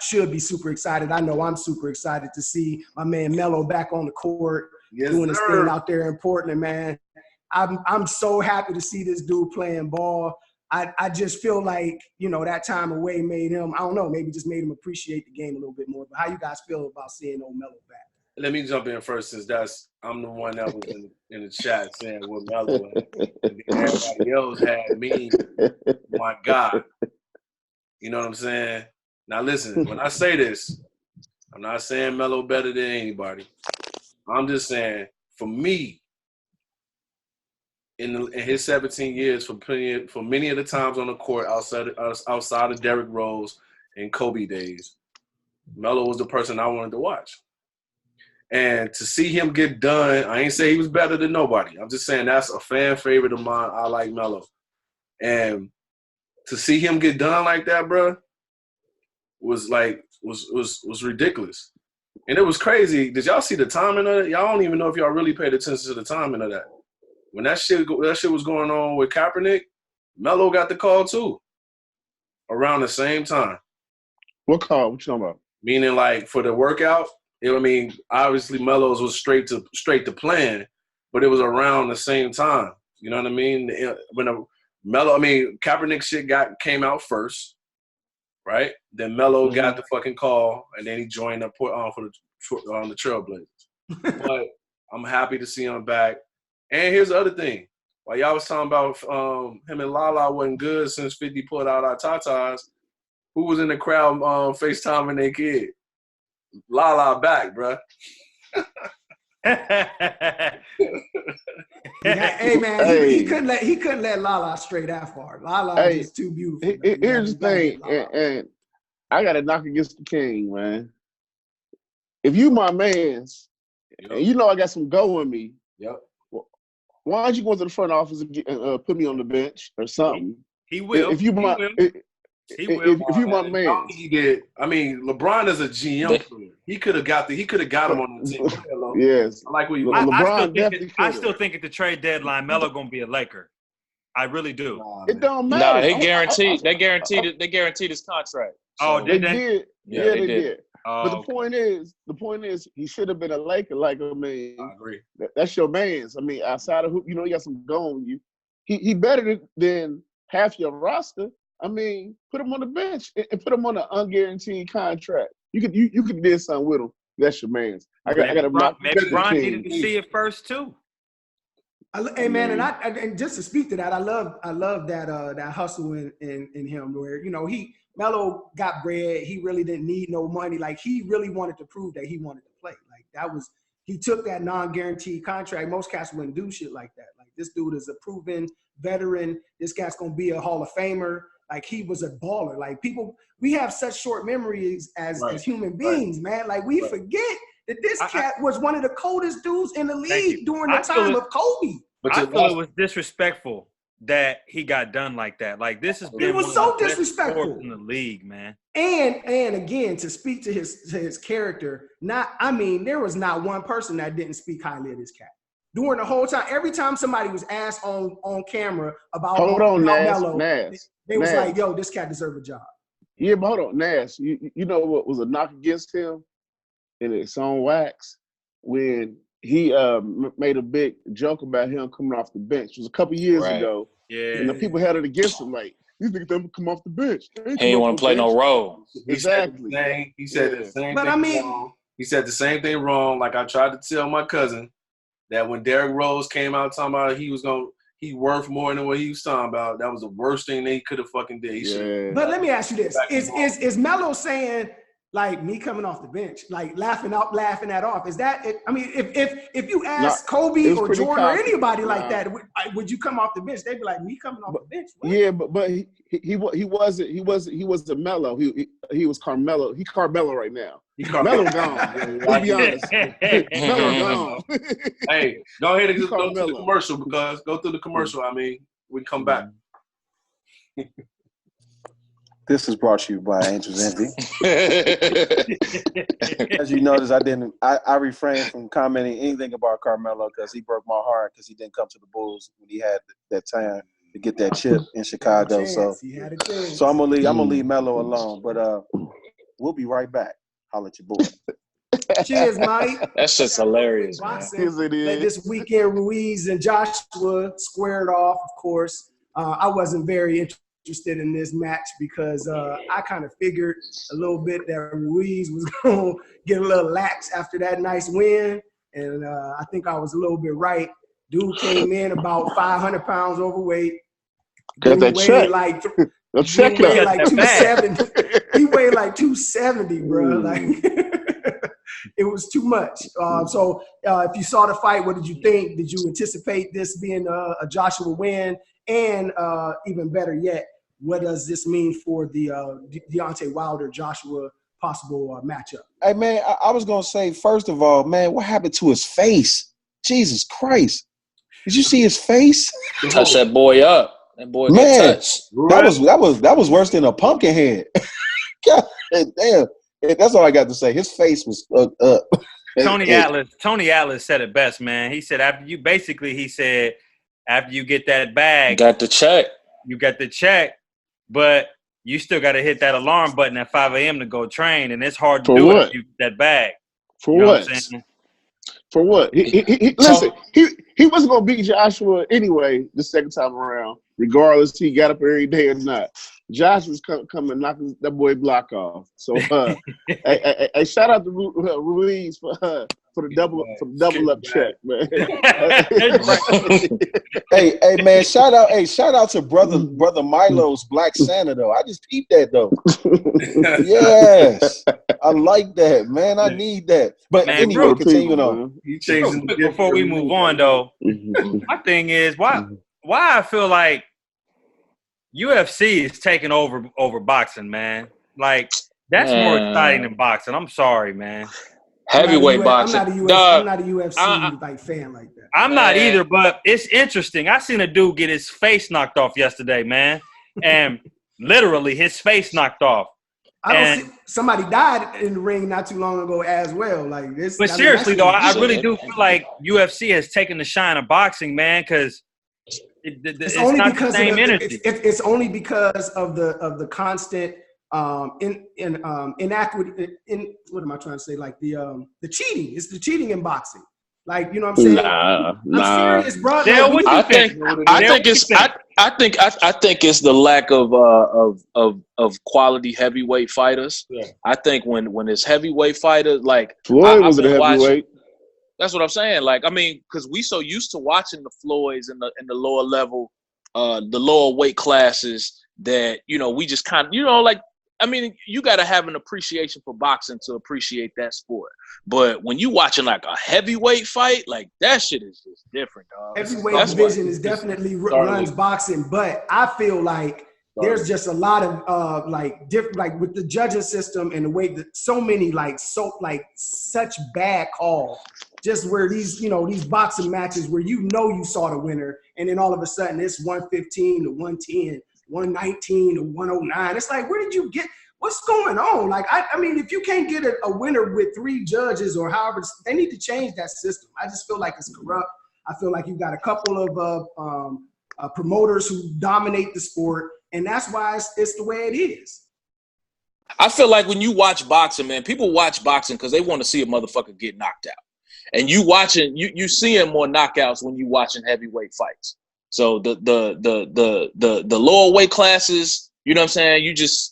should be super excited. I know I'm super excited to see my man Melo back on the court, doing his thing out there in Portland, man. I'm so happy to see this dude playing ball. I just feel like, that time away made him, I don't know, maybe just made him appreciate the game a little bit more. But how you guys feel about seeing old Melo back? Let me jump in first, since I'm the one that was in the chat saying what Melo and everybody else had me. My God. You know what I'm saying? Now listen, when I say this, I'm not saying Melo better than anybody. I'm just saying, for me, in his 17 years, for many of the times on the court outside of Derrick Rose and Kobe days, Melo was the person I wanted to watch. And to see him get done, I ain't say he was better than nobody. I'm just saying that's a fan favorite of mine. I like Melo. And to see him get done like that, bro, was ridiculous. And it was crazy. Did y'all see the timing of it? Y'all don't even know if y'all really paid attention to the timing of that. When that shit was going on with Kaepernick, Melo got the call too, around the same time. What call? What you talking about? Meaning, like, for the workout. Obviously Melo's was straight to plan, but it was around the same time. You know what I mean? When Kaepernick shit came out first, right? Then Melo got the fucking call, and then he joined up on the Trailblazers. But I'm happy to see him back. And here's the other thing. While y'all was talking about him and Lala wasn't good since 50 pulled out our tatas, who was in the crowd FaceTiming their kid? Lala back, bruh. Hey man, he couldn't let Lala stray that far. Lala is just too beautiful. Here's the thing, and I got to knock against the king, man. If you my mans, and you know I got some go in me, why don't you go to the front office and put me on the bench or something? He will. If you my man, LeBron is a GM player. He could have got him on the team. Yes, I like what you. I still think at the trade deadline, Melo gonna be a Laker. I really do. It don't matter. They guaranteed his contract. Oh, they did. Yeah, they did. But the point is, he should have been a Laker. I agree. That's your man's. Outside of he got some go on you. He better than half your roster. Put him on the bench and put him on an unguaranteed contract. You could do something with him. That's your man's. Maybe Bron needed to see it first too. Hey man, and just to speak to that, I love that hustle in him where Melo got bread. He really didn't need no money. Like, he really wanted to prove that he wanted to play. Like, he took that non-guaranteed contract. Most cats wouldn't do shit like that. Like, this dude is a proven veteran. This guy's gonna be a Hall of Famer. Like, he was a baller. Like, we have such short memories as human beings, man. Like, we forget that this cat was one of the coldest dudes in the league during the time of Kobe. I feel it was disrespectful that he got done like that. Like, this has been so disrespectful in the league, man. And again, to speak to his character, there was not one person that didn't speak highly of this cat during the whole time. Every time somebody was asked on camera about Melo, they was like, "Yo, this cat deserves a job." Yeah, but hold on, Nash. You know what was a knock against him in its own wax when he made a big joke about him coming off the bench. It was a couple years ago. Yeah. And the people had it against him, like, these niggas don't come off the bench. He didn't want to play no role. Exactly. He said the same thing wrong. He said the same thing wrong. Like, I tried to tell my cousin that when Derrick Rose came out talking about he worth more than what he was talking about, that was the worst thing that he could have fucking did. But let me ask you this. Is Melo saying, like, me coming off the bench, like laughing that off? Is that it? If you ask Kobe or Jordan or anybody like that, would you come off the bench? They'd be like, me coming off the bench. What? Yeah, but he wasn't a Melo. He was Carmelo. He Carmelo right now. Melo gone. Let's be honest. Melo gone. Hey, go ahead and go through the commercial, because go through the commercial. We come back. This is brought to you by Angel's Envy. As you notice, I refrained from commenting anything about Carmelo because he broke my heart because he didn't come to the Bulls when he had that time to get that chip in Chicago. So I'm gonna leave Melo alone. But we'll be right back. Holla at your boy. Cheers, Mike. That's just hilarious, man. This weekend, Ruiz and Joshua squared off, of course. I wasn't very interested in this match because I kind of figured a little bit that Ruiz was going to get a little lax after that nice win. And I think I was a little bit right. Dude came in about 500 pounds overweight. Got that check. Like, check he weighed like 270. He weighed like 270, bro. Like, it was too much. So if you saw the fight, what did you think? Did you anticipate this being a Joshua win? And even better yet, what does this mean for the Deontay Wilder-Joshua possible matchup? Hey, man, I was going to say, first of all, man, what happened to his face? Jesus Christ. Did you see his face? Touch that boy up. That boy got touched. That was worse than a pumpkin head. God damn. That's all I got to say. His face was fucked up. Tony Atlas said it best, man. He said after you get that bag, you got the check, but you still got to hit that alarm button at 5 a.m. to go train, and it's hard to do it if you get that bag. For what? For what? Listen, he wasn't going to beat Joshua anyway the second time around, regardless he got up every day or not. Josh was coming knocking that boy block off. So, hey, shout out to Ruiz for the double up check, man. hey, man, shout out to brother Milo's Black Santa though. I just peeped that though. Yes, I like that, man. I need that. But man, anyway, continuing on. Before we move on though, my thing is why I feel like UFC is taking over boxing, man. Like, that's more exciting than boxing. I'm sorry, man. Heavyweight boxing. I'm not a UFC fan like that. I'm not either, but it's interesting. I seen a dude get his face knocked off yesterday, man. And literally his face knocked off. Somebody died in the ring not too long ago as well. Like this. But seriously, though, I really do feel like UFC has taken the shine of boxing, man, because it's only not because the same energy. It's only because of the constant inequity. What am I trying to say? Like the cheating. It's the cheating in boxing. Like, you know what I'm saying? I'm serious, bro. I think it's the lack of quality heavyweight fighters. Yeah. I think when it's heavyweight fighters, like Floyd was a heavyweight. That's what I'm saying. Like, I mean, because we so used to watching the Floyds in the lower level, the lower weight classes that, you know, we just kind of, you know, like, I mean, you got to have an appreciation for boxing to appreciate that sport. But when you watching like a heavyweight fight, like that shit is just different, dog. Heavyweight division is definitely runs boxing, but I feel like there's just a lot of different, like with the judging system and the way that so many such bad calls. Just where these boxing matches where you saw the winner, and then all of a sudden it's 115 to 110, 119 to 109. It's like, where did you get? What's going on? Like, I mean, if you can't get a winner with 3 judges or however, they need to change that system. I just feel like it's corrupt. I feel like you got a couple of promoters who dominate the sport, and that's why it's the way it is. I feel like when you watch boxing, man, people watch boxing because they want to see a motherfucker get knocked out. And you seeing more knockouts when you watching heavyweight fights. So the lower weight classes, you know what I'm saying?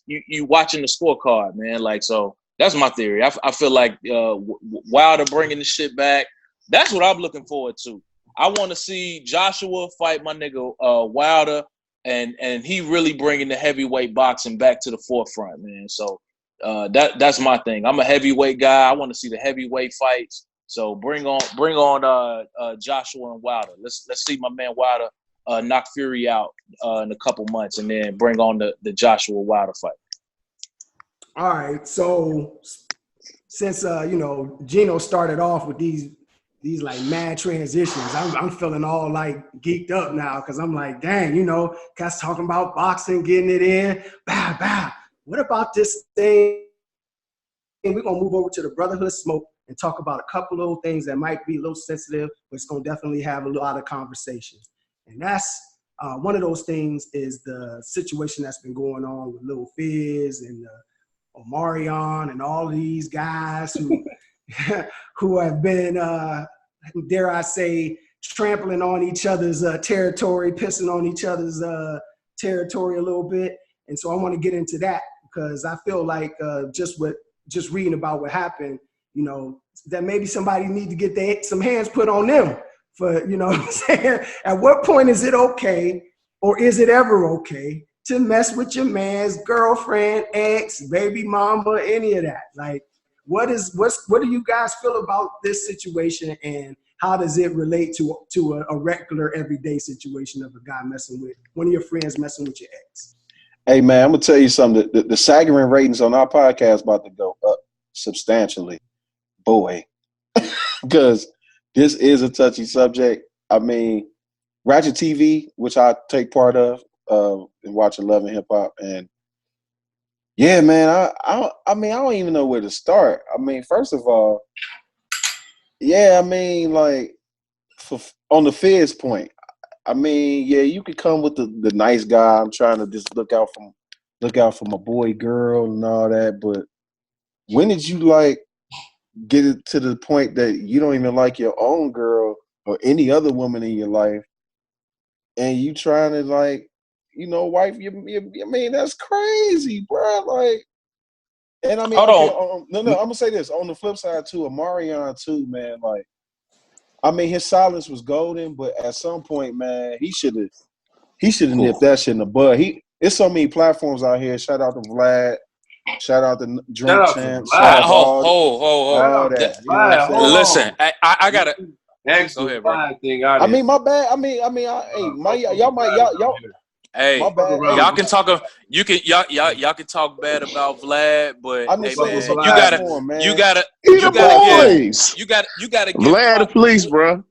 You watching the scorecard, man. Like, so that's my theory. I feel like Wilder bringing the shit back. That's what I'm looking forward to. I want to see Joshua fight my nigga Wilder, and he really bringing the heavyweight boxing back to the forefront, man. So that's my thing. I'm a heavyweight guy. I want to see the heavyweight fights. So bring on Joshua and Wilder. Let's see my man Wilder knock Fury out in a couple months, and then bring on the Joshua Wilder fight. All right. So since Geno started off with these like mad transitions, I'm feeling all like geeked up now because I'm like, dang, cats talking about boxing, getting it in, bah bah. what about this thing? And we're gonna move over to the Brotherhood Smoke and talk about a couple little things that might be a little sensitive, but it's gonna definitely have a lot of conversation. And that's one of those things is the situation that's been going on with Lil Fizz and Omarion and all of these guys who who have been, dare I say, trampling on each other's territory, pissing on each other's territory a little bit. And so I want to get into that because I feel like just reading about what happened, you know, that maybe somebody need to get some hands put on them for, you know what I'm saying? At what point is it okay, or is it ever okay to mess with your man's girlfriend, ex, baby mama, any of that? Like, what do you guys feel about this situation, and how does it relate to a regular everyday situation of a guy messing with one of your friends messing with your ex? Hey man, I'm gonna tell you something. The Sagarin ratings on our podcast about to go up substantially, boy, because this is a touchy subject. I mean, Ratchet TV, which I take part of, and watching Love and Hip Hop, and yeah, man, I mean, I don't even know where to start. I mean, first of all, yeah, I mean, like, on the Fizz point, I mean, yeah, you could come with the nice guy. I'm trying to just look out for my boy, girl, and all that. But when did you like get it to the point that you don't even like your own girl or any other woman in your life, and you trying to like, you know, wife? I mean, that's crazy, bro. Like, and I mean, Hold on. No, I'm gonna say this on the flip side too. Omarion too, man. Like, I mean, his silence was golden, but at some point, man, he should have nipped that shit in the bud. It's so many platforms out here. Shout out to Vlad. Shout out to Drink Champs. Hold. Listen, I gotta. Go ahead, bro. I mean, my bad. Y'all. Hey, y'all can talk. Y'all can talk bad about Vlad, but hey, man, you gotta give Vlad the police, bro.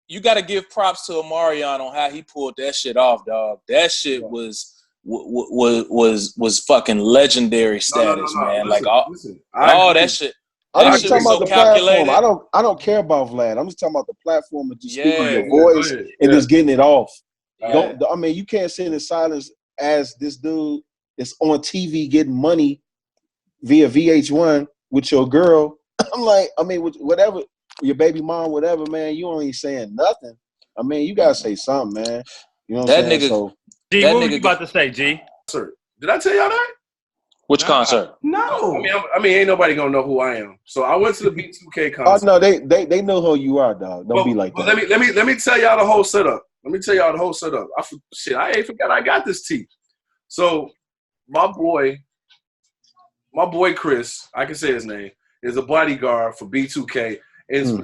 You gotta give props to Omarion on how he pulled that shit off, dog. That shit was fucking legendary status, man. Like all that shit. I'm just talking about the platform. I don't care about Vlad. I'm just talking about the platform of just speaking your voice and just getting it off. I mean, you can't sit in silence as this dude is on TV getting money via VH1 with your girl. I'm like, I mean, whatever, your baby mom, whatever, man, you ain't saying nothing. I mean, you gotta say something, man. You know what I'm saying? So, G, what were you about to say, G? Sir, did I tell y'all that? Which concert? No. I mean, ain't nobody gonna know who I am. So I went to the B2K concert. Oh no, they know who you are, dog. Don't be like that. Let me tell y'all the whole setup. I ain't forgot I got this tea. So my boy Chris, I can say his name, is a bodyguard for B2K. Is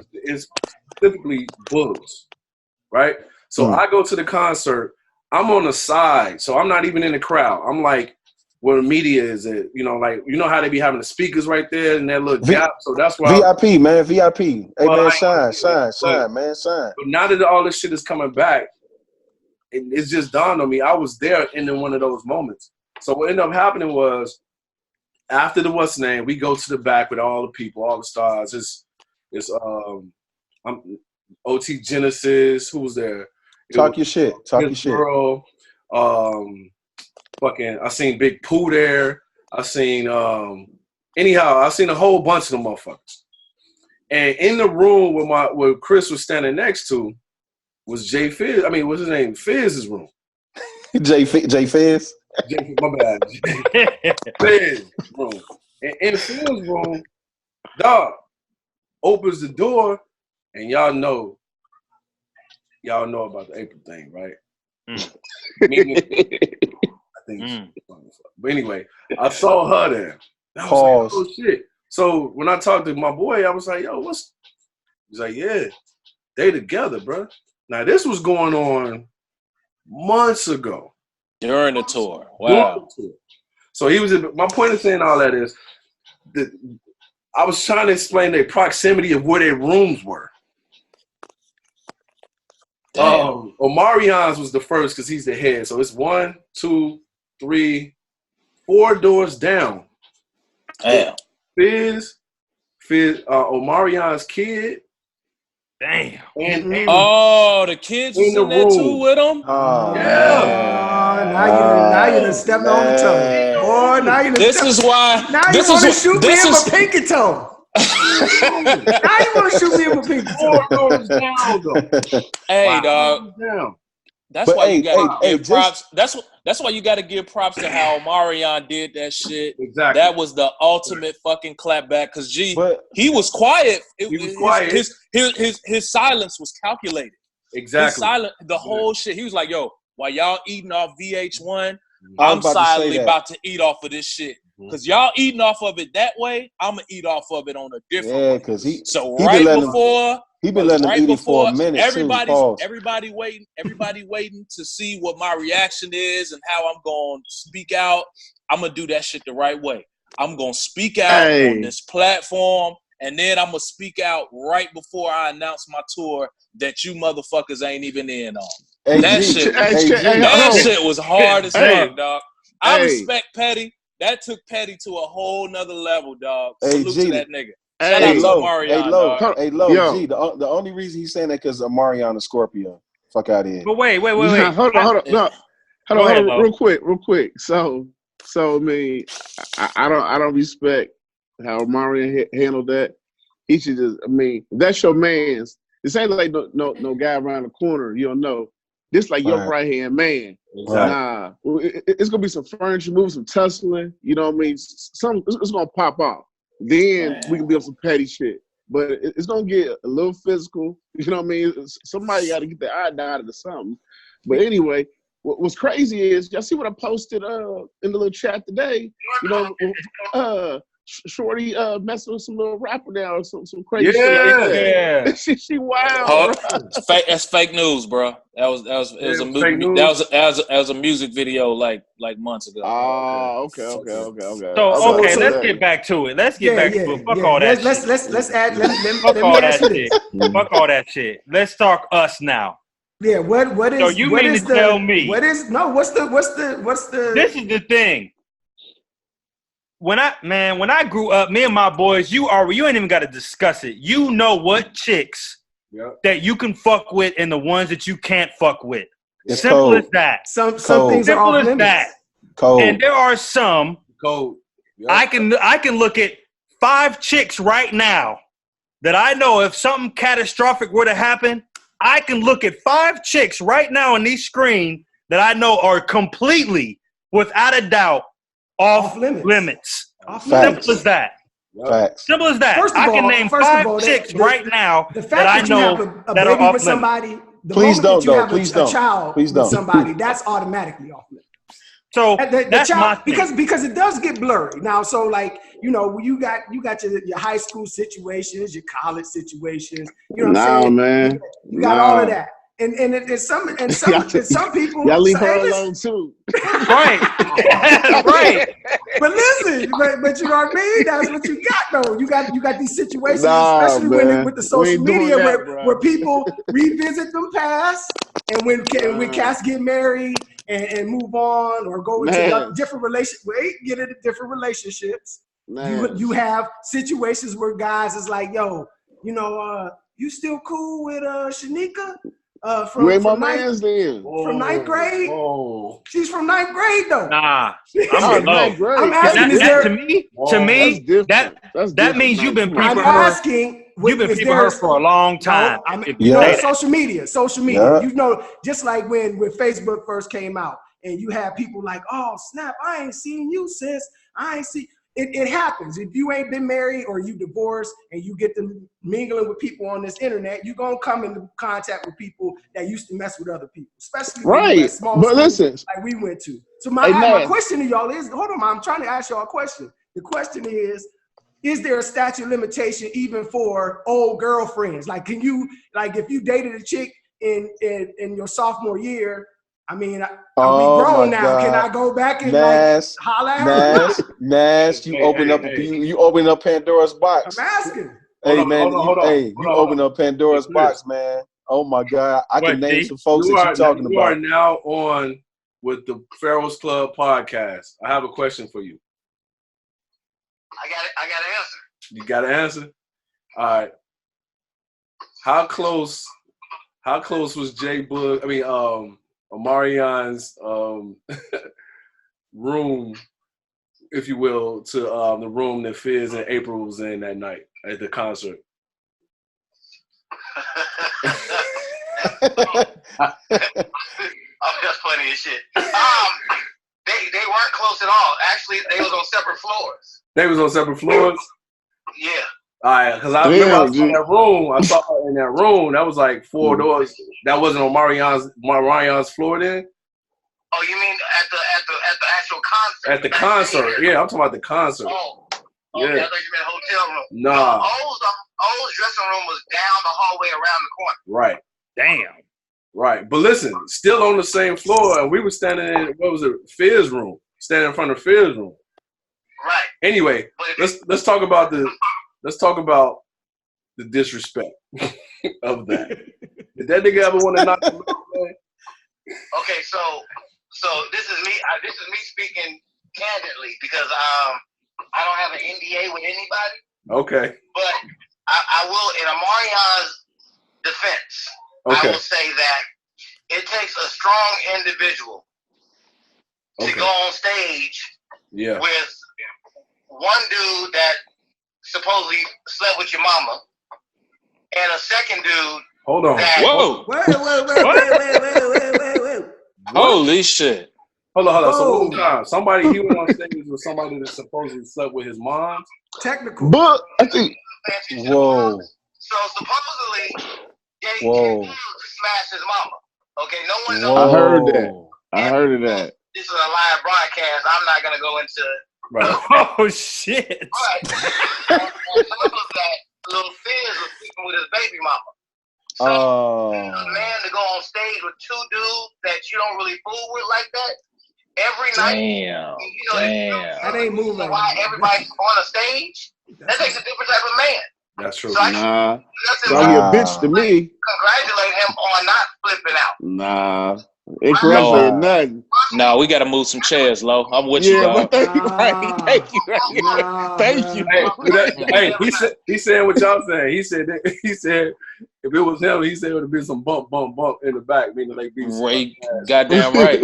specifically Bulls, right? So I go to the concert. I'm on the side, so I'm not even in the crowd. I'm like where the media is at, you know, like, you know how they be having the speakers right there in that little gap. So that's why VIP, man, VIP. Hey, man, shine, man, shine. But now that all this shit is coming back, it's just dawned on me. I was there in one of those moments. So what ended up happening was, after the what's name, we go to the back with all the people, all the stars. It's OT Genesis. Who was there? Talk your shit. Girl, I seen Big Pooh there. I seen I seen a whole bunch of them motherfuckers. And in the room where Chris was standing next to was Jay Fizz. I mean, what's his name? Fizz's room. Jay Fizz? My bad. Fizz room. And in Fizz's room, dog opens the door, and y'all know about the April thing, right? But anyway, I saw her there. I was like, oh shit. So when I talked to my boy, I was like, yo, he's like, yeah, they together, bro. Now this was going on months ago. During the tour. Wow. So my point of saying all that is that I was trying to explain the proximity of where their rooms were. Omarion's was the first because he's the head. So it's 1, 2, 3, 4 doors down. Damn. Fizz, Omarion's kid. Damn. And the kids was in there too with him? Oh, yeah. Now you done stepped on the toe. Boy, now you done This is why. Now you want to shoot me in my pinky toe. Now you want to shoot me in my pinky toe. 4 doors down, though. Hey, dog. Down. That's why you gotta give props. That's why you gotta give props to how Omarion did that shit. Exactly. That was the ultimate fucking clapback. Cause he was quiet. He was quiet. His silence was calculated. Exactly. The whole shit. He was like, "Yo, while y'all eating off VH1, I'm silently about to eat off of this shit. Cause y'all eating off of it that way, I'm gonna eat off of it on a different way." Cause he been letting him eat it for a minute. Everybody waiting to see what my reaction is and how I'm gonna speak out. I'm gonna do that shit the right way. I'm gonna speak out on this platform, and then I'm gonna speak out right before I announce my tour that you motherfuckers ain't even in on. That shit was hard as fuck, dog. I respect Petty. That took Petty to a whole nother level, dog. Salute to that nigga. Shout out to Omarion, Hey, Lo, G, the only reason he's saying that because Omarion is Scorpio. Fuck out of here. But wait. Hold on, real quick. So I mean, I don't respect how Omarion handled that. He should just, I mean, that's your man's. This ain't like no guy around the corner. You don't know. This like your right hand man. Exactly. Nah, it's gonna be some furniture moving, some tussling. You know what I mean? It's gonna pop off. Then we can be on some petty shit. But it's gonna get a little physical. You know what I mean? Somebody got to get their eye dotted or something. But anyway, what's crazy is y'all see what I posted in the little chat today. You know, Shorty messing with some little rapper now or some crazy shit like that. Yeah. she wild. That's fake news, bro. That was a music video like months ago. Oh, okay. So let's get back to it. Let's get back to it. Fuck all that. Let's add. Fuck all that shit. Fuck all that shit. Let's talk us now. Yeah. What is? So you mean to tell me? What's the? This is the thing. When I grew up, me and my boys, you ain't even got to discuss it. You know what chicks that you can fuck with and the ones that you can't fuck with. It's simple cold. as that. Some things are off limits. Simple as that. Cold. And there are some. Cold. Yep. I can look at 5 chicks right now that I know if something catastrophic were to happen, I can look at 5 chicks right now on these screen that I know are completely, without a doubt, off limits. Simple as that. Facts. Simple as that. I can name 5 chicks right now that I know that are off limits. Please don't. Please don't. A child with somebody, that's automatically off limits. So that's my thing. because it does get blurry now. So like you got your high school situations, your college situations. You know what I'm saying? Man. You got all of that. And some people y'all leave her alone too. Right. Right. But listen, but you know what I mean? That's what you got though. You got these situations, especially with the social media where people revisit them past, and when cats get married and move on or go into different different relationships. You have situations where guys is like, yo, you still cool with Shanika? From ninth grade. Oh. She's from 9th grade though. Nah, I'm asking. To me, that means you've been peeping her. You've been peeping her for a long time. Social media. Yeah. Just like when Facebook first came out, and you had people like, "Oh snap, I ain't seen you sis. I ain't see." It happens. If you ain't been married or you divorced and you get to mingling with people on this internet, you're going to come into contact with people that used to mess with other people, especially small schools like we went to. So my question to y'all is, hold on, I'm trying to ask y'all a question. The question is there a statute of limitation even for old girlfriends? Like, if you dated a chick in your sophomore year, I mean, we grown now. God. Can I go back and holler at her? Nash, you open up Pandora's box. I'm asking. Hey, you open up Pandora's box, man. Oh my God, I can name some folks that you're talking about. You are now on with the Pharaohs Club podcast. I have a question for you. I got an answer. You got an answer? All right. How close was Omarion's room, if you will, to the room that Fizz and April was in that night at the concert? Oh, that's funny as shit. They weren't close at all. Actually, they was on separate floors. They was on separate floors? Yeah. All right, because I remember I saw that room. I saw her in that room. That was like 4 doors. That wasn't on Marion's floor then? Oh, you mean at the actual concert? At the concert, yeah. I'm talking about the concert. Oh, yeah. Okay, I thought you meant hotel room. Nah. O's dressing room was down the hallway around the corner. Right. Damn. Right, but listen, still on the same floor, and we were standing in Fizz room, standing in front of Fizz room. Right. Anyway, let's talk about the disrespect of that. Did that nigga ever want to knock him out, man? Okay, so this is me. This is me speaking candidly because I don't have an NDA with anybody. Okay. But I will, in Omarion's defense, I will say that it takes a strong individual to go on stage with one dude that supposedly slept with your mama and a second dude. Hold on. Whoa. Wait. Holy shit. Hold on. So one time, somebody he went on stage with somebody that supposedly slept with his mom. Technical. But I think. Whoa. So supposedly, he smashed his mama. Okay, no one knows. I heard that. I heard of that. This is a live broadcast. I'm not gonna go into. Right. Oh shit. Right. On top of that, little Fizz was sleeping with his baby mama. So a man to go on stage with 2 dudes that you don't really fool with like that every night. Damn. That ain't moving. Why everybody's on a stage? That takes a different type of man. That's true. So Nah. So he a bitch to me. Congratulate him on not flipping out. Nah. Ain't congratulating nothing. No, we gotta move some chairs, Lo. I'm with you, dog. Thank you. Thank you. Hey, he said what y'all saying. He said if it was him, he said it would have been some bump in the back, meaning like being goddamn right.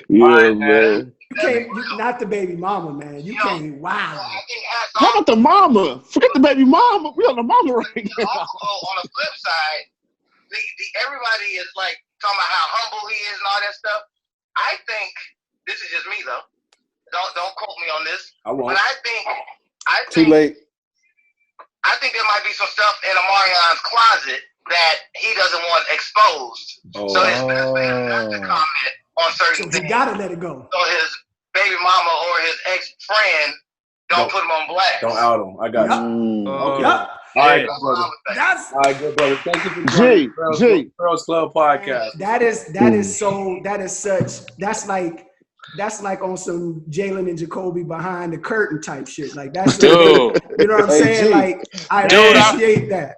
Yeah, man. You not the baby mama, man. You can't. Wow. How about the mama? Forget the baby mama. We on the mama right now. Also, on the flip side, everybody is like talking about how humble he is and all that stuff. I think this is just me though. Don't quote me on this. I won't. But I think Too late. I think there might be some stuff in Omarion's closet that he doesn't want exposed. So it's best for him not to comment on certain things. You gotta let it go. So his baby mama or his ex-friend don't put him on blast. Don't out him. I got you. Okay. Yep. All right, good brother. All right, good brother. Thank you for joining the Pharaohs Club podcast. That's like on some Jalen and Jacoby behind the curtain type shit. Like that's Dude. You know what I'm saying? G. Like I appreciate that.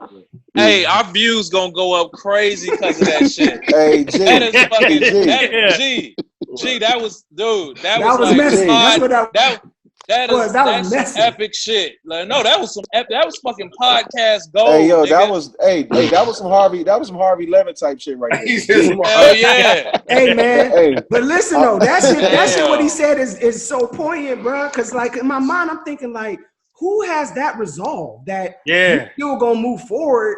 Hey, our views gonna go up crazy because of that shit. Hey, G. That is fucking G. That was That was like messy. That's what that was that's messy. some epic shit. Like, no, that was fucking podcast gold. Hey, yo, nigga. that was some Harvey Levin type shit right there. Hell yeah. Hey man, Hey. but listen though, that shit what he said is so poignant, bro. Cause like in my mind, I'm thinking like, who has that resolve that you still gonna move forward,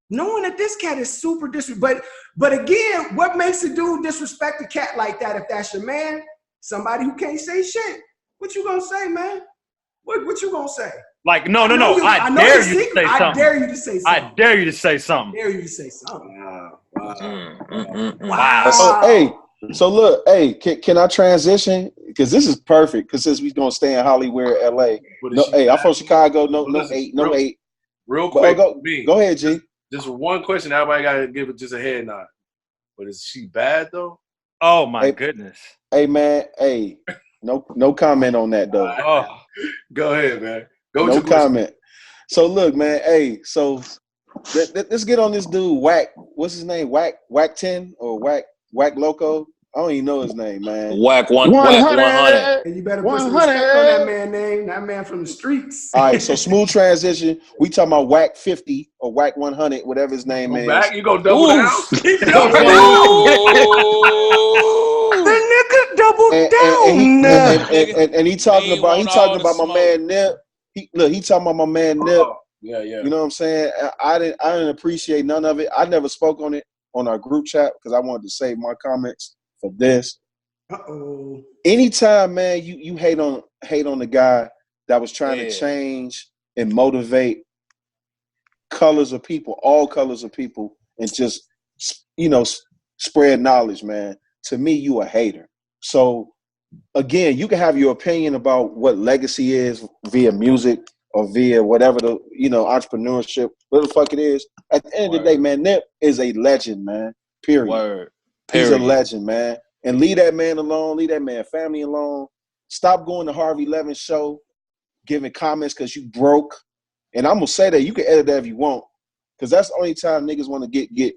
knowing that this cat is super disrespectful. But again, what makes a dude disrespect a cat like that? If that's your man, somebody who can't say shit. What you gonna say, man? What you gonna say? Like, no. I dare you to say something. I dare you to say something. Wow. So look, can I transition? Because this is perfect. Because since we're gonna stay in Hollywood, LA. I'm from Chicago. No hate. Real quick, go ahead, G. Just one question. Everybody gotta give it just a head nod. But is she bad though? Oh my goodness. Hey man. Hey. No comment on that though. Oh. Go ahead, man. No comment. So look, man. Hey, so let's get on this dude. Wack. What's his name? Wack 10 or Wack Loco. I don't even know his name, man. Wack 100. And you better put some respect on that man's name. That man from the streets. All right, so smooth transition. We talking about Wack 50 or Wack 100, whatever his name is. Back, you go double down. The nigga doubled down. And he talking about my man Nip. He talking about my man Nip. Yeah. You know what I'm saying? I didn't appreciate none of it. I never spoke on it on our group chat because I wanted to save my comments for this. Anytime, man, you hate on the guy that was trying to change and motivate colors of people, all colors of people, and just spread knowledge, man. To me, you a hater. So again, you can have your opinion about what legacy is via music or via whatever the entrepreneurship, whatever the fuck it is. At the end of the day, man, Nip is a legend, man. Period. He's a legend, man. And leave that man alone. Leave that man family alone. Stop going to Harvey Levin's show, giving comments because you broke. And I'm gonna say that you can edit that if you want, because that's the only time niggas want to get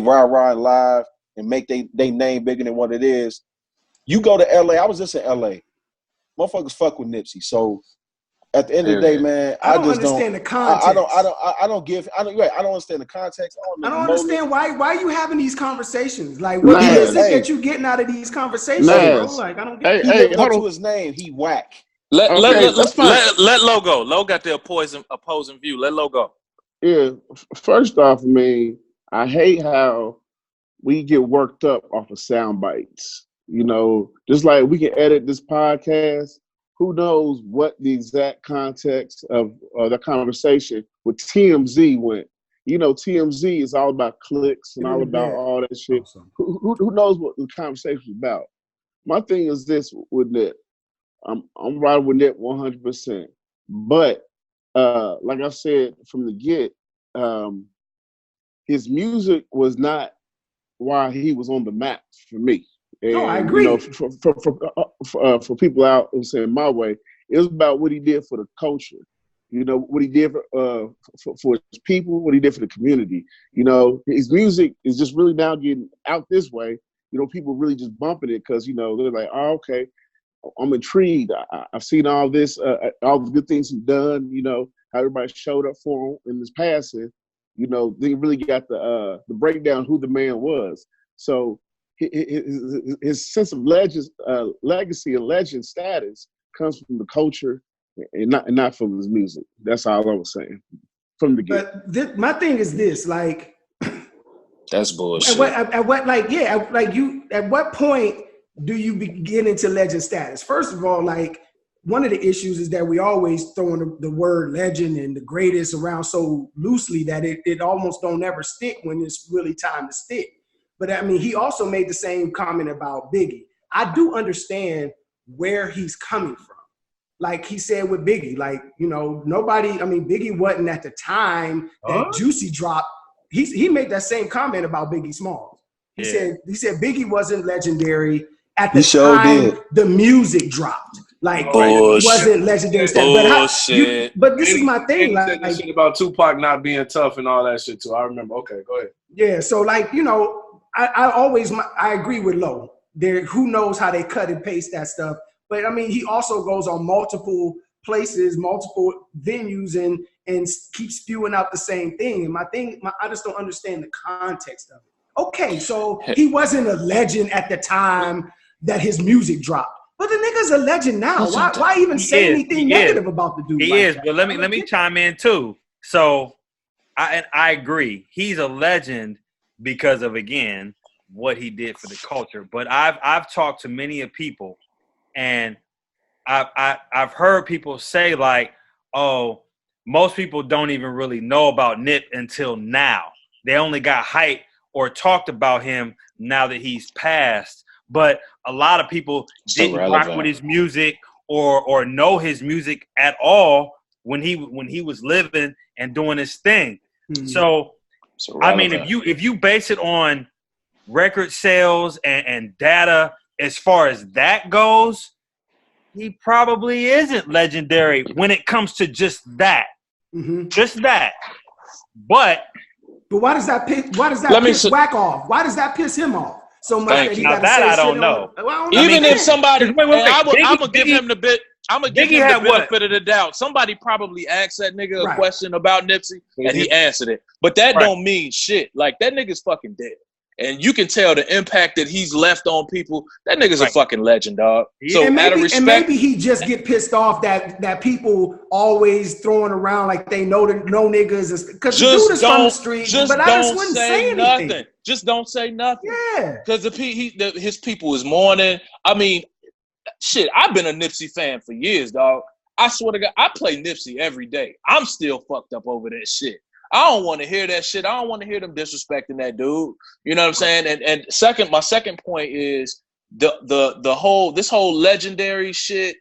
rah-rah live and make they name bigger than what it is. You go to LA. I was just in LA. Motherfuckers fuck with Nipsey. So at the end of the day, man, I don't understand the context. I don't understand the context. I don't understand why you having these conversations. Like, what is it that you getting out of these conversations, bro? Like, I don't get. He lived up to his name. He Wack. Let Lo go. Lo got the opposing view. Let Lo go. Yeah. First off, I hate how we get worked up off of sound bites. Just like we can edit this podcast. Who knows what the exact context of the conversation with TMZ went? TMZ is all about clicks and all about all that shit. Awesome. Who knows what the conversation was about? My thing is this with Nip. I'm riding with Nip 100%. But like I said from the get, his music was not why he was on the map for me. And, no, I agree. For people out and saying my way, it was about what he did for the culture. What he did for his people, what he did for the community. His music is just really now getting out this way. People really just bumping it because they're like, oh, okay, I'm intrigued. I've seen all this, all the good things he's done. How everybody showed up for him in his passing. They really got the breakdown who the man was. So his sense of legacy and legend status comes from the culture and not from his music. That's all I was saying from the get. But my thing is this, like, that's bullshit. At what point do you begin into legend status? First of all, like, one of the issues is that we always throwing the word legend and the greatest around so loosely that it almost don't ever stick when it's really time to stick. But he also made the same comment about Biggie. I do understand where he's coming from. Like he said with Biggie, like, Biggie wasn't at the time that Juicy dropped. He made that same comment about Biggie Smalls. He said Biggie wasn't legendary at the time the music dropped. Like, it wasn't legendary stuff. But this is my thing. Like shit about Tupac not being tough and all that shit too. I remember. Okay, go ahead. Yeah, so like, I agree with Lo. Who knows how they cut and paste that stuff. But he also goes on multiple places, multiple venues, and keeps spewing out the same thing. And I just don't understand the context of it. Okay, so he wasn't a legend at the time that his music dropped. But the nigga's a legend now. Why even say anything negative about the dude? He is, but let me chime in too. So I agree. He's a legend because of, again, what he did for the culture. But I've talked to many of people, and I've heard people say like, oh, most people don't even really know about Nip until now. They only got hype or talked about him now that he's passed. But a lot of people didn't rock with his music or know his music at all when he was living and doing his thing. Mm-hmm. So if you base it on record sales and data as far as that goes, he probably isn't legendary when it comes to just that. Mm-hmm. Just that. But why does that piss Wack off? Why does that piss him off? so much that he got to say I don't shit know. Even if somebody, I'm gonna give him the benefit of the doubt. Somebody probably asked that nigga a question about Nipsey, and he answered it. But that don't mean shit. Like, that nigga's fucking dead. And you can tell the impact that he's left on people. That nigga's a fucking legend, dog. So out of respect, and maybe he just get pissed off that people always throwing around like they know niggas, because the dude is from the street. But I just wouldn't say anything. Nothing. Just don't say nothing. Yeah. Because his people is mourning. I mean, shit, I've been a Nipsey fan for years, dog. I swear to God, I play Nipsey every day. I'm still fucked up over that shit. I don't want to hear that shit. I don't want to hear them disrespecting that dude. You know what I'm saying? And my second point is this whole legendary shit.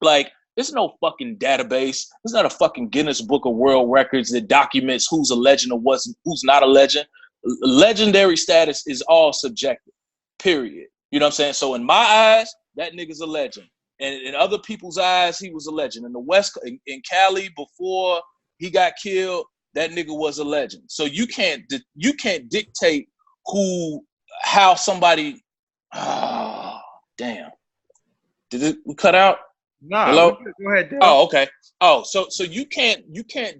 Like, there's no fucking database. There's not a fucking Guinness Book of World Records that documents who's a legend or who's not a legend. Legendary status is all subjective. Period. You know what I'm saying? So in my eyes, that nigga's a legend. And in other people's eyes, he was a legend. In the West, in Cali, before he got killed, that nigga was a legend. So you can't dictate how somebody. Oh, damn. Did it cut out? No. Hello? Go ahead, Dale. Oh, okay. Oh, so you can't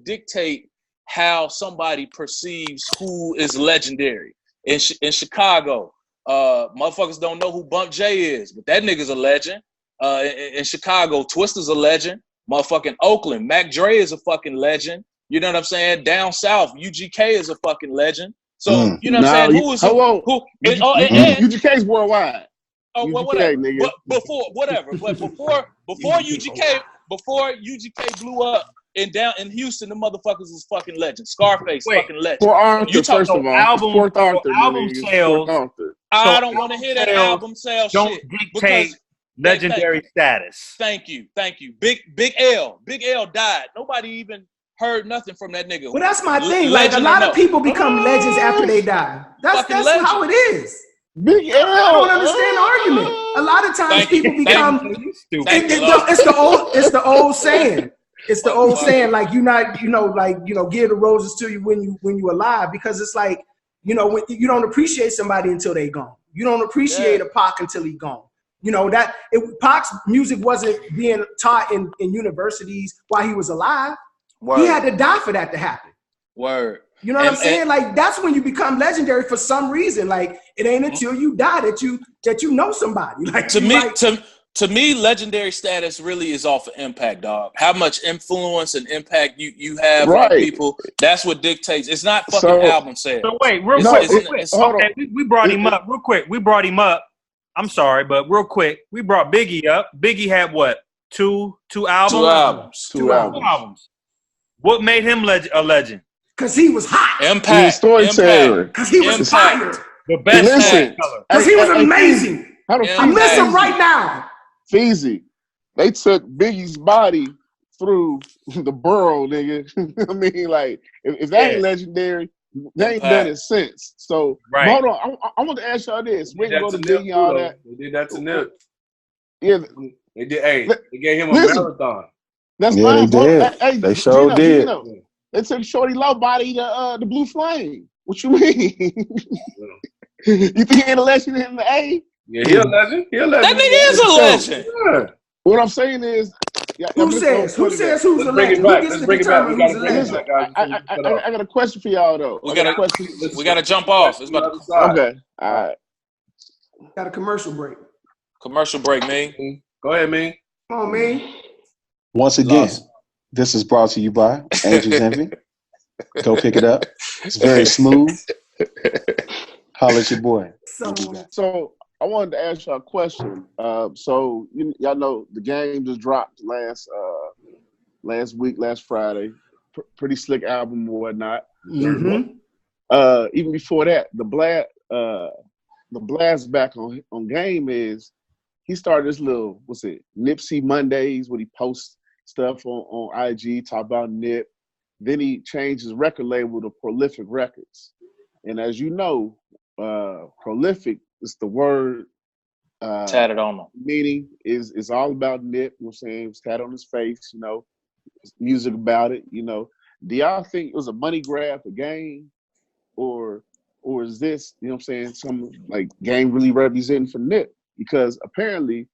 dictate how somebody perceives who is legendary. In Chicago, motherfuckers don't know who Bump J is, but that nigga's a legend. In Chicago, Twista's a legend. Motherfucking Oakland, Mac Dre is a fucking legend. You know what I'm saying? Down south, UGK is a fucking legend. So you know what I'm saying? UGK's worldwide. Oh, well, whatever. Nigga. Before UGK blew up in Houston, the motherfuckers was fucking legends. Scarface, fucking legend. For Arthur, first of all, album sales. I don't want to hear that album sales shit. Don't dictate legendary status. Thank you. Big L died. Nobody even heard nothing from that nigga. Well, that's my thing. Like, a lot of people become legends after they die. That's how it is. Big L. I don't understand the argument. A lot of times people become. It's the old saying. It's the old saying, like, give the roses to you when you alive, because it's like, when you don't appreciate somebody until they gone. You don't appreciate a Pac until he gone. Pac's music wasn't being taught in universities while he was alive. Word. He had to die for that to happen. Word. You know what I'm saying? Like, that's when you become legendary for some reason. Like, it ain't until you die that you know somebody. Like, to me, legendary status really is off of impact, dog. How much influence and impact you have on people. That's what dictates. It's not fucking album sales. So wait, real quick. We brought him up real quick. I'm sorry, but real quick, we brought Biggie up. Biggie had what? Two albums? Two albums. What made him a legend? Because he was hot. Impact. Storyteller. Because he was fired. The best color. Because he was amazing. I miss him right now. Fizz. They took Biggie's body through the borough, nigga. I mean, like, if that ain't legendary, they ain't done it since. So, hold on. I want to ask y'all this. We can go to Biggie all that. They did that to Nip. Yeah. They did. Hey, they gave him a marathon. That's fine. They sure did. They took Shorty Low body to the Blue Flame. What you mean? You think he ain't a legend in the A? Yeah, he a legend. That nigga is a legend. Yeah. What I'm saying is, who says who's a legend? Who gets to determine who's a legend? I got a question for y'all though. We got to jump off. It's about to okay. All right. Got a commercial break. Commercial break, Meen. Go ahead, Meen. Come on, Meen. Once again, this is brought to you by Angel's Envy. Go pick it up. It's very smooth. Holla at your boy. So I wanted to ask y'all a question. So y'all know the game just dropped last week, last Friday. Pretty slick album or whatnot. Mm-hmm. Even before that, the blast back on game is he started this little Nipsey Mondays where he posts stuff on IG, talk about Nip. Then he changed his record label to Prolific Records. And as you know, prolific is the word tatted on him. Meaning is all about Nip, you know what I'm saying? It's tatted on his face, music about it, Do y'all think it was a money grab for game? Or or is this, you know what I'm saying, some like Game really representing for Nip? Because apparently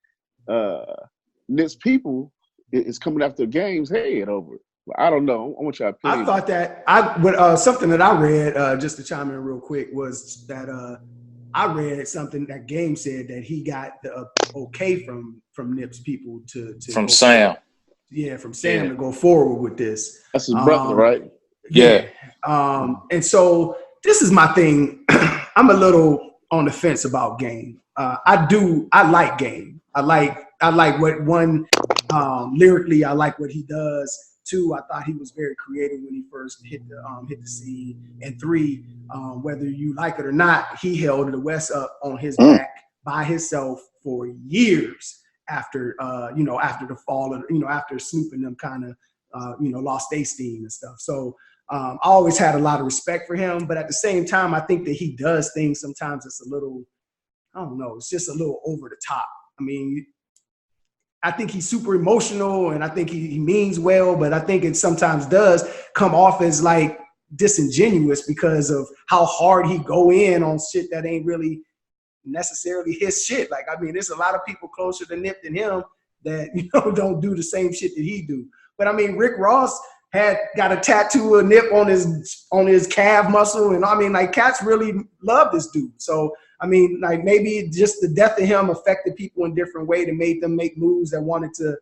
Nip's people is coming after Game's head over it. I don't know. I want your opinion. I thought that something that I read, just to chime in real quick, was that I read something that Game said that he got the okay from Nip's people to from Sam. Yeah, from Sam to go forward with this. That's his brother, right? Yeah. And so this is my thing. I'm a little on the fence about Game. I like Game. I like what one lyrically. I like what he does. 2, I thought he was very creative when he first hit the scene. And 3, whether you like it or not, he held the West up on his back by himself for years after after the fall of, after Snoop and them kind of lost their steam and stuff. So I always had a lot of respect for him, but at the same time, I think that he does things sometimes it's a little, I don't know, it's just a little over the top. I mean, I think he's super emotional and I think he means well, but I think it sometimes does come off as like disingenuous because of how hard he go in on shit that ain't really necessarily his shit. Like, I mean, there's a lot of people closer to Nip than him that, don't do the same shit that he do. But I mean, Rick Ross got a tattoo of Nip on his calf muscle. And I mean, like, cats really love this dude. So, I mean, like, maybe just the death of him affected people in a different way that made them make moves that wanted to.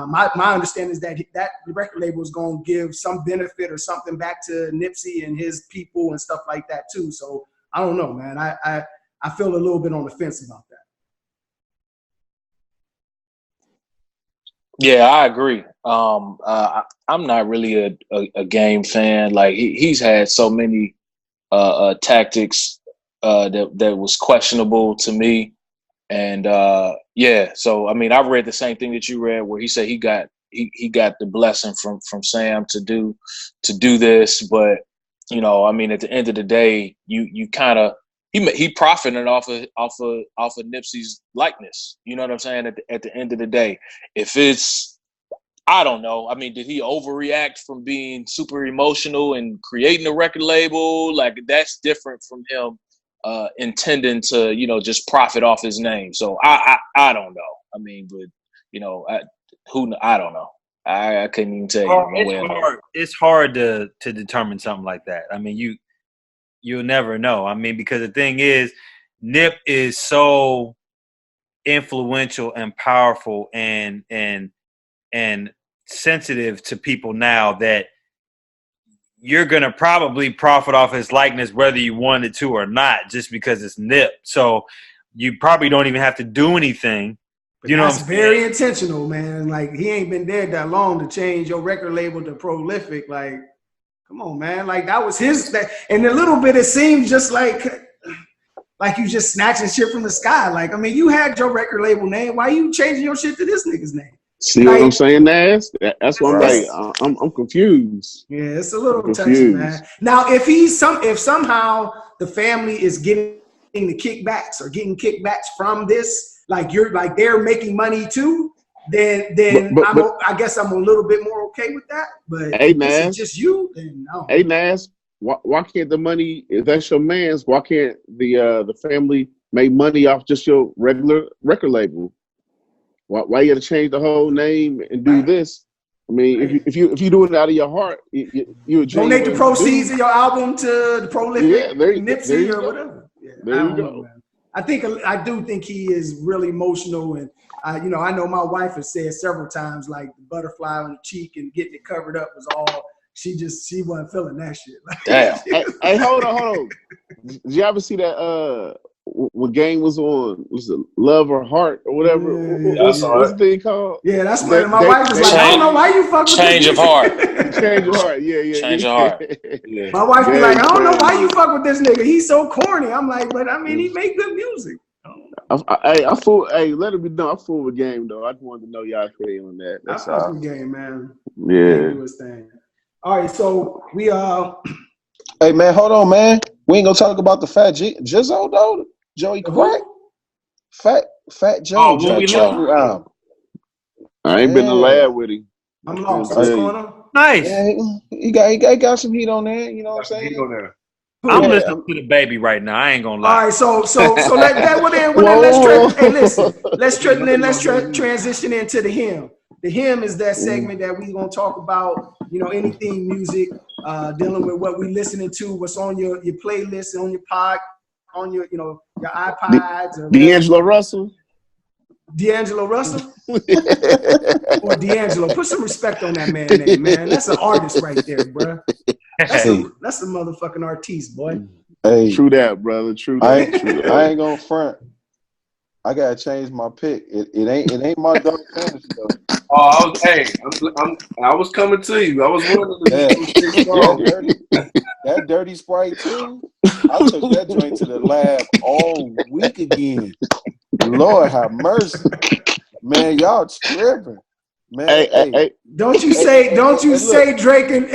My understanding is that the record label is going to give some benefit or something back to Nipsey and his people and stuff like that too. So I don't know, man. I feel a little bit on the fence about that. Yeah, I agree. I'm not really a Game fan. Like he's had so many tactics that was questionable to me. And so I mean, I read the same thing that you read, where he said he got the blessing from Sam to do this. But I mean, at the end of the day, you kind of he profited off of Nipsey's likeness. You know what I'm saying? At the end of the day, if it's, I don't know. I mean, did he overreact from being super emotional and creating a record label? Like, that's different from him intending to, just profit off his name. So I don't know. I mean, but I don't know. I couldn't even tell you. It's hard to determine something like that. I mean, you'll never know. I mean, because the thing is, Nip is so influential and powerful and sensitive to people now that you're going to probably profit off his likeness whether you wanted to or not, just because it's Nip. So you probably don't even have to do anything. That's very intentional, man. Like, he ain't been dead that long to change your record label to Prolific. Like, come on, man. Like, that was his. And a little bit, it seems just like you just snatching shit from the sky. Like, I mean, you had your record label name. Why you changing your shit to this nigga's name? See what I'm saying, Nas? That's what I'm like. I'm confused. Yeah, it's a little touchy, man. Now, if somehow the family is getting the kickbacks or getting kickbacks from this, like they're making money too, then I guess I'm a little bit more okay with that. But hey, if Nas, it's just you, then no. Hey, Nas, why can't the money, if that's your man's, why can't the family make money off just your regular record label? Why you got to change the whole name and do this? I mean, if you doing it out of your heart, you donate the proceeds of your album to the Prolific, Nipsey, or whatever. Yeah, there you go. Man. I do think he is really emotional, and I know my wife has said several times, like, the butterfly on the cheek and getting it covered up was all. She wasn't feeling that shit. Damn. Hey, hold on. Did you ever see that? When Game was on, was it Love or Heart or whatever? What's the thing called? Yeah, that's when my wife was like, I don't know why you fuck with Change of Heart. Change of Heart, yeah. Change of Heart. Yeah. My wife was like, I don't know why you fuck with this nigga. He's so corny. I'm like, but I mean, he make good music. I fool. Hey, let it be known. I fool with Game though. I just wanted to know y'all opinion on that. That's awesome, Game, man. Yeah. Do his thing. All right, so we Hey man, hold on, man. We ain't gonna talk about the Fat Jizzo though. Joey Crack. Fat Joe. Joe. I ain't been in the lab with him. I'm lost. What's going on? Nice. Yeah, he got some heat on there. You know what I'm saying? Heat on there. I'm listening to the baby right now. I ain't gonna lie. All right, so let's transition into the hymn. The hymn is that segment that we're gonna talk about, anything music, dealing with what we listening to, what's on your playlist, on your on your your iPods or D'Angelo Russell. D'Angelo Russell? Or D'Angelo. Put some respect on that man name, man. That's an artist right there, bro. That's a motherfucking artiste, boy. Hey, true that, brother. True that. I ain't gonna front. I gotta change my pick. It ain't my dark fantasy though. Oh, I was coming to you. I was wondering that dirty Sprite too. I took that joint to the lab all week again. Lord have mercy, man. Y'all tripping, man. Hey. Don't you say Drake and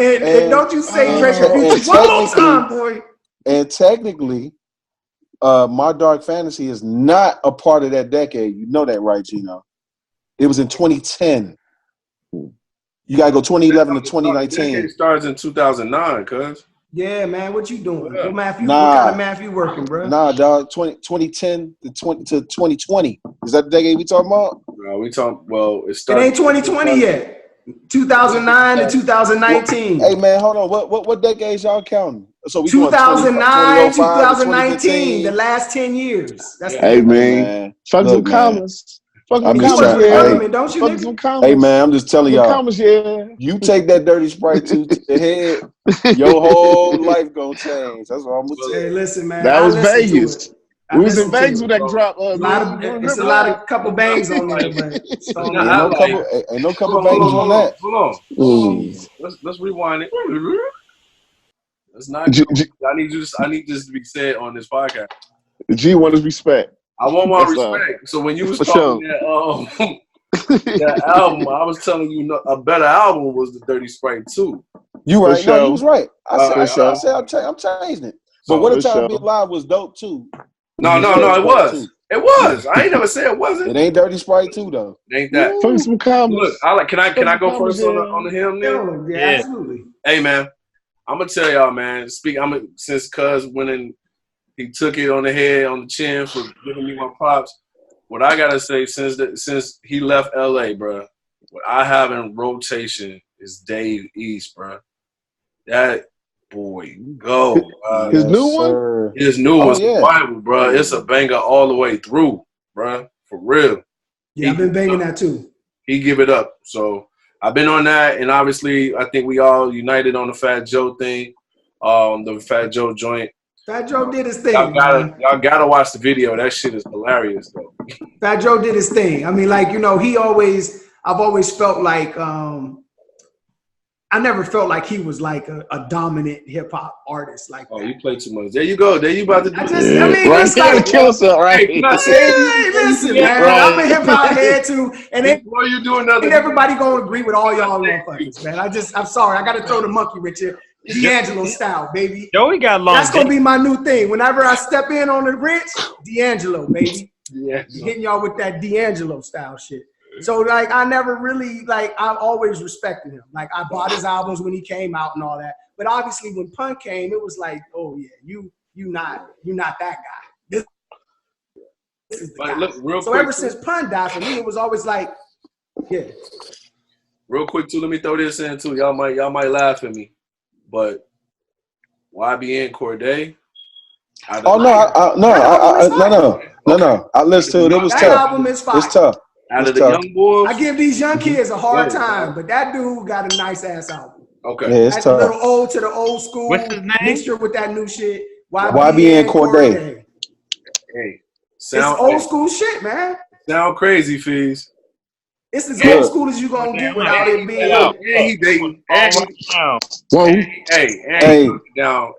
don't you say Drake and one more time, boy. And technically, My Dark Fantasy is not a part of that decade. You know that, right, Geno? It was in 2010. You gotta go 2011 to 2019. It starts in 2009, cuz. Yeah, man. What you doing? What kind of math you working, bro? Nah, dog. 2010 to 2020. Is that the decade we talking about? No, we talking. Well, it ain't 2020 yet. 2009 to 2019. Hey, man, hold on. What decades y'all counting? So we 2009, 2019. The last 10 years. That's man. Fuck some commas. Don't you? Hey, man, I'm just telling y'all. You take that dirty Sprite to the head, your whole life gonna change. That's what I'm gonna tell you. Hey, listen, man. That was Vegas. We was in Vegas with that drop. It's a lot of couple bangs on there, but ain't no couple bangs on that. Hold on. Let's rewind it. That's not. I need this to be said on this podcast. G want his respect. I want my respect. So when you was talking that album, I was telling you a better album was the Dirty Sprite 2. You right? No, you was right. I said I'm changing it. But What a Time to Be Alive was dope too. No, it was. It was. I ain't never said it wasn't. It ain't Dirty Sprite 2 though. It ain't that. Some comments. Look, can I go first on the hymn now? Yeah, absolutely. Hey man, I'm gonna tell y'all, man. Since Cuz went in. He took it on the head, on the chin for giving me my props. What I gotta say, since he left LA, bro, what I have in rotation is Dave East, bro. That boy, go. His new one? His new one's Bible, bro. It's a banger all the way through, bro. For real. Yeah, I've been banging that too. He give it up. So I've been on that, and obviously I think we all united on the Fat Joe thing, the Fat Joe joint. Fat Joe did his thing. Y'all gotta watch the video. That shit is hilarious, though. Fat Joe did his thing. I mean, I've always felt like, I never felt like he was like a dominant hip hop artist. Like, you play too much. There you go. There you about to do. It's like kill yourself, right? Hey, listen, man. Right. I'm a hip hop head too, and you do another. Ain't everybody gonna agree with all y'all motherfuckers, man. I'm sorry. I gotta throw the monkey with you. D'Angelo style, baby. Yo, we got long. That's gonna be my new thing. Whenever I step in on the wrench, D'Angelo, baby. Yeah, hitting y'all with that D'Angelo style shit. So like, I never really I always respected him. Like, I bought his albums when he came out and all that. But obviously, when Pun came, it was like, oh yeah, you not that guy. This is the guy. Look, real quick, ever since Pun died, for me, it was always like, yeah. Real quick too, let me throw this in too. Y'all might laugh at me. But YBN Corday. No. I listened to it. It was tough. That album is fire. It's tough. Out of the young boys, I give these young kids a hard time, but that dude got a nice ass album. Okay, yeah, it's tough. A little old to the old school. What's his name? Mixture with that new shit. YBN Corday. Hey, it's old school shit, man. Sound crazy, Fizz. It's as old school as you gonna get without it being.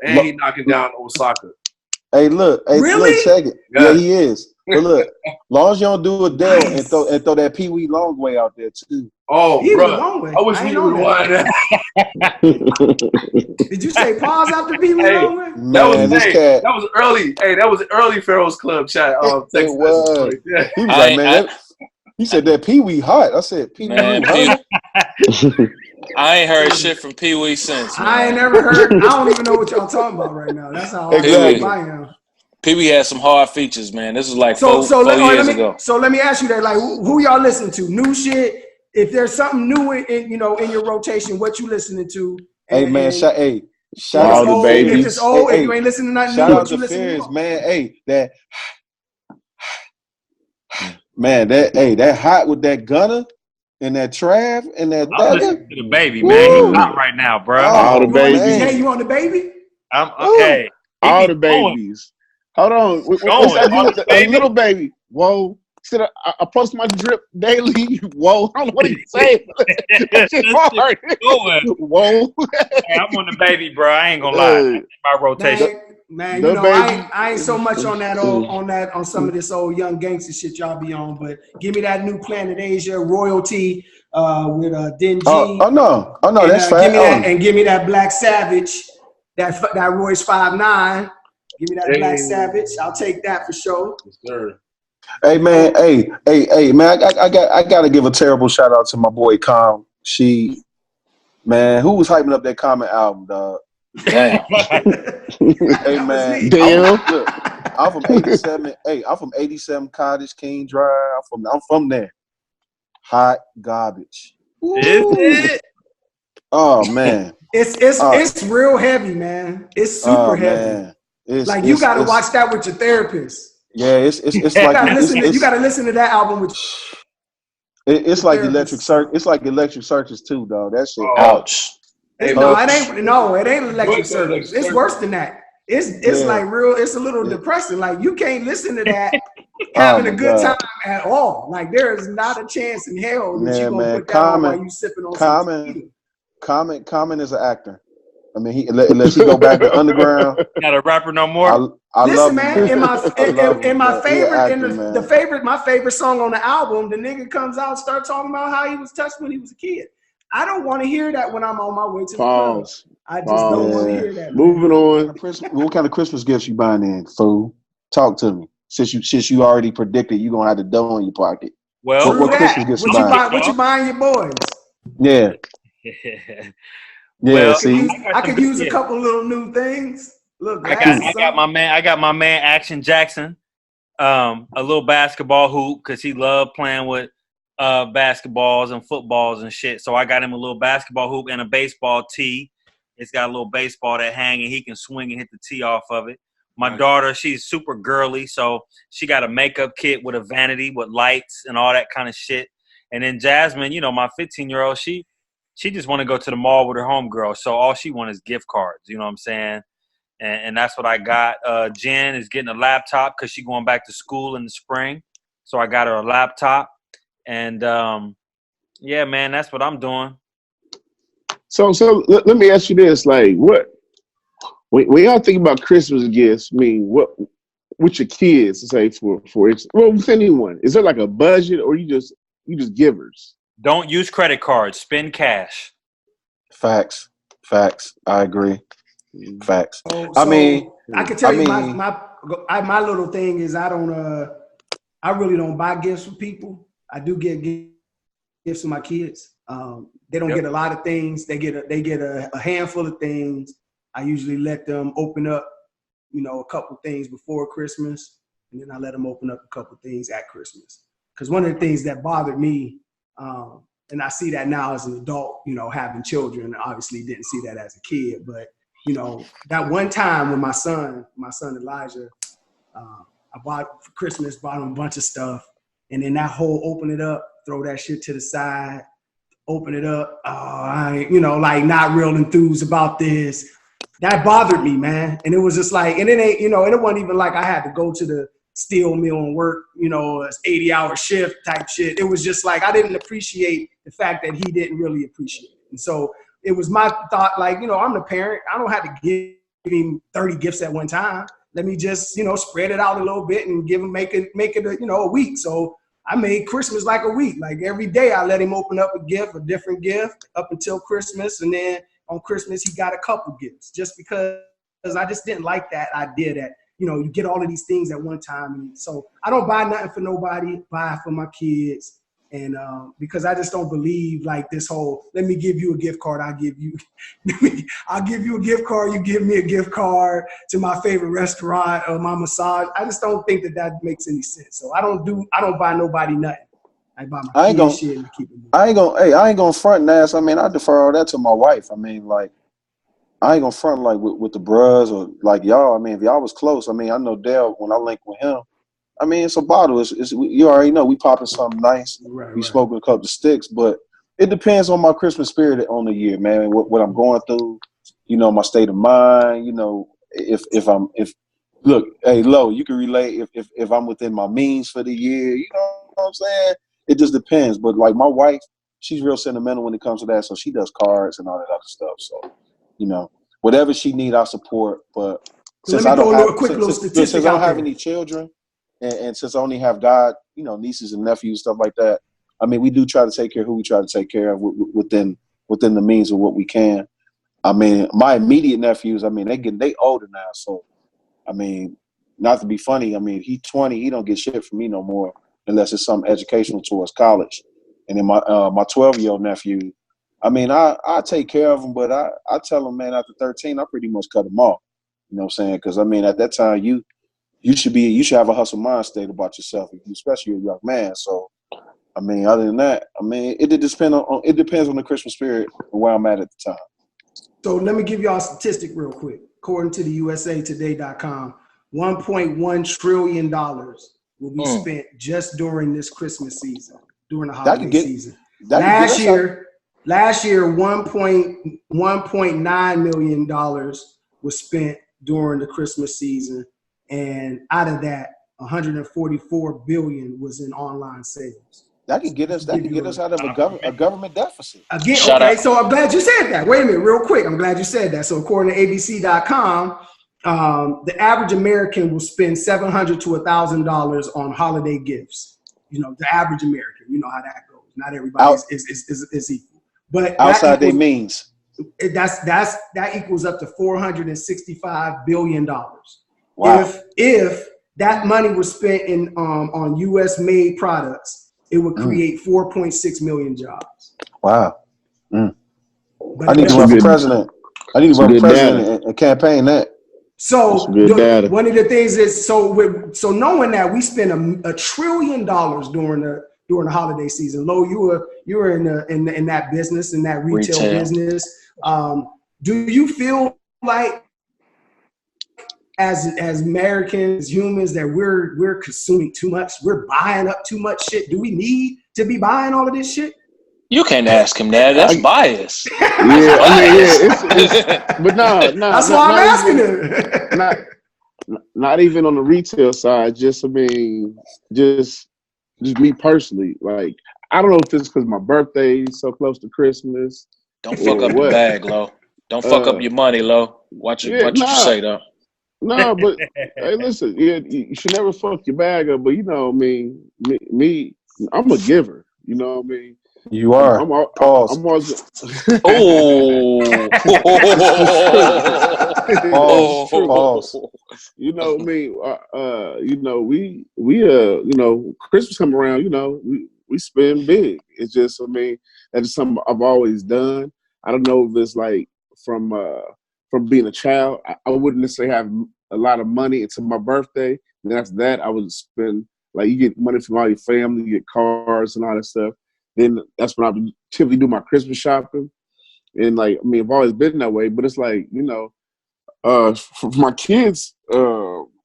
He knocking down Osaka. Hey, look, check it. Yeah, he is. But look, as long as you don't do Adele and throw that Pee Wee Longway out there too. Oh, bro, I wish we would rewind that. Did you say pause after Pee Wee Longway? That was early. Hey, that was early Pharaohs Club chat. It was. Yeah. He was like, man. He said that Pee Wee hot. I said Pee Wee hot. I ain't heard shit from Pee Wee since, man. I ain't never heard. I don't even know what y'all talking about right now. That's how Exactly. I am. Pee Wee had some hard features, man. This was like four years ago. So let me ask you that, like, who y'all listen to? New shit. If there's something new in your rotation, what you listening to? Hey man, shout out to Babies. If it's old, if you ain't listening to nothing shout new, out what you to listening Fizz, to? man. Hey, that hot with that Gunner and that Trav and that I'm listening Thugger. to the Baby, man. He's hot right now, bro. All the Babies. man. You on the Baby? I'm okay. All the Babies. Hold on. What's that dude? A little baby. Whoa. I post my drip daily. Whoa. I don't know what he's saying. That shit hard. Whoa. Hey, I'm on the Baby, bro. I ain't gonna lie. That's my rotation. Man, you know, I ain't so much on that on some of this old young gangster shit y'all be on, but give me that new Planet Asia royalty with Din G. Oh no, that's fine. Give me that Black Savage, that Royce 5'9". Give me that Black Savage. I'll take that for sure. Sure. Hey man, hey man, I gotta give a terrible shout out to my boy Com. Who was hyping up that Common album, dog? Damn. Hey man, I'm from 87. Hey, I'm from 87 Cottage King Drive. I'm from there. Hot garbage. Is it? Oh man, it's real heavy, man. It's super heavy. Man. You gotta watch that with your therapist. Yeah, it's like you gotta listen to that album with. It's like Electric Circus. It's like Electric Circus too, dog. That shit. Ouch. It ain't Electric Circus. It's worse than that. It's like real. It's a little depressing. Like you can't listen to that having a good time at all. Like there is not a chance in hell that you're gonna put that on while you sipping on some Common is an actor. I mean, unless he go back to underground. Not a rapper no more. I Listen, love man. him, My favorite song on the album, the nigga comes out and start talking about how he was touched when he was a kid. I don't want to hear that when I'm on my way to the club. I just don't want to hear that. Moving on. What kind of Christmas gifts you buying in, fool? Talk to me. Since you already predicted you're gonna have the dough in your pocket. Well, what Christmas gifts you buying? What you buying your boys? Yeah. Well, see, I could use a couple little new things. Look, I got my man Action Jackson, a little basketball hoop because he loved playing with basketballs and footballs and shit. So I got him a little basketball hoop and a baseball tee. It's got a little baseball that hang and he can swing and hit the tee off of it. My daughter, she's super girly, so she got a makeup kit with a vanity with lights and all that kind of shit. And then Jasmine, my 15-year-old, she just want to go to the mall with her homegirl. So all she wants is gift cards. You know what I'm saying? And that's what I got. Jen is getting a laptop because she's going back to school in the spring. So I got her a laptop. And, yeah, man, that's what I'm doing. So let me ask you this. Like, when y'all think about Christmas gifts, I mean, what with your kids, say, for with anyone, is there like a budget or you just givers? Don't use credit cards. Spend cash. Facts. I agree. Facts. I can tell you my little thing is I really don't buy gifts for people. I do get gifts for my kids. They don't get a lot of things. They get a handful of things. I usually let them open up, a couple things before Christmas, and then I let them open up a couple things at Christmas. Because one of the things that bothered me, and I see that now as an adult, having children, obviously didn't see that as a kid, but that one time when my son Elijah, I bought for Christmas, bought him a bunch of stuff, and then that whole open it up, throw that shit to the side, open it up, like not real enthused about this. That bothered me, man. And it was just like, and it ain't, and it wasn't even like I had to go to the steel mill and work, an 80-hour shift type shit. It was just like I didn't appreciate the fact that he didn't really appreciate it. And so it was my thought, like, I'm the parent. I don't have to give him 30 gifts at one time. Let me just, spread it out a little bit and make it a week. So I made Christmas like a week. Like every day I let him open up a different gift up until Christmas. And then on Christmas, he got a couple gifts just because I just didn't like that idea that, you get all of these things at one time. And so I don't buy nothing for nobody, buy for my kids. And because I just don't believe like this whole, let me give you a gift card, I'll give you a gift card, you give me a gift card to my favorite restaurant or my massage. I just don't think that makes any sense. So I don't buy nobody nothing. I buy my kids shit and keep it moving. I ain't gonna front Nas. I mean, I defer all that to my wife. I mean, like, I ain't gonna front like with the bros or like y'all. I mean, if y'all was close, I mean, I know Dale when I link with him. I mean, it's a bottle. It's you already know we popping something nice. We smoking a couple of sticks, but it depends on my Christmas spirit on the year, man. What I'm going through, you know, my state of mind. You know, if look, hey, Lo, you can relate if I'm within my means for the year. You know what I'm saying? It just depends. But like my wife, she's real sentimental when it comes to that, so she does cards and all that other stuff. So, you know, whatever she need, I support. But since I don't have any children. And since I only have God, you know, nieces and nephews, stuff like that, I mean, we do try to take care of who we try to take care of within the means of what we can. I mean, my immediate nephews, I mean, they older now. So, I mean, not to be funny, I mean, he's 20, he don't get shit from me no more unless it's something educational towards college. And then my 12-year-old nephew, I mean, I take care of him, but I tell him, man, after 13, I pretty much cut him off. You know what I'm saying? Because, I mean, at that time, you should have a hustle mind state about yourself, especially a young man. So, I mean, other than that, I mean, it depends on the Christmas spirit and where I'm at the time. So let me give y'all a statistic real quick. According to the USAtoday.com, $1.1 trillion will be spent just during this Christmas season, during the holiday season. Last year, $1.9 million was spent during the Christmas season. And out of that, 144 billion was in online sales. That could get us out of a government deficit. Again, okay, so I'm glad you said that. Wait a minute, real quick. I'm glad you said that. So according to ABC.com, the average American will spend $700 to $1,000 on holiday gifts. You know, the average American. You know how that goes. Not everybody is equal. But outside their means. That equals up to $465 billion. Wow. If that money was spent on U.S. made products, it would create 4.6 million jobs. Wow. I need to run for president. And campaign that. So one of the things is so knowing that we spend $1 trillion during the holiday season. Lo, you were in that business, in that retail business. Do you feel like as Americans, as humans, that we're consuming too much? We're buying up too much shit. Do we need to be buying all of this shit? You can't ask him that. That's bias. But no. That's why I'm asking it. Not even on the retail side. Just, I mean, just me personally. Like, I don't know if it's because my birthday is so close to Christmas. Don't fuck up your bag, Lo. Don't fuck up your money, Lo. Watch what you say, though. No, but hey, listen, you should never fuck your bag up. But you know, I mean, me, I'm a giver. You know what I mean? You are. I'm always. Pause. You know what I mean? You know, we you know, Christmas come around. You know, we spend big. It's just, I mean, that's something I've always done. I don't know if it's like from being a child. I wouldn't necessarily have a lot of money until my birthday. And after that, I would spend, like, you get money from all your family, you get cars and all that stuff. Then that's when I would typically do my Christmas shopping. And, like, I mean, I've always been that way. But it's like, you know, for my kids'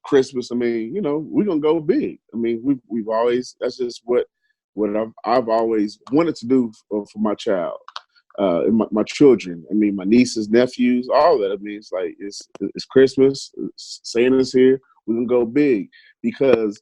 Christmas, I mean, you know, we're going to go big. I mean, we've always, that's just what I've always wanted to do for my child. And my children, I mean, my nieces, nephews, all that. I mean, it's like, it's Christmas, Santa's here, we're gonna go big. Because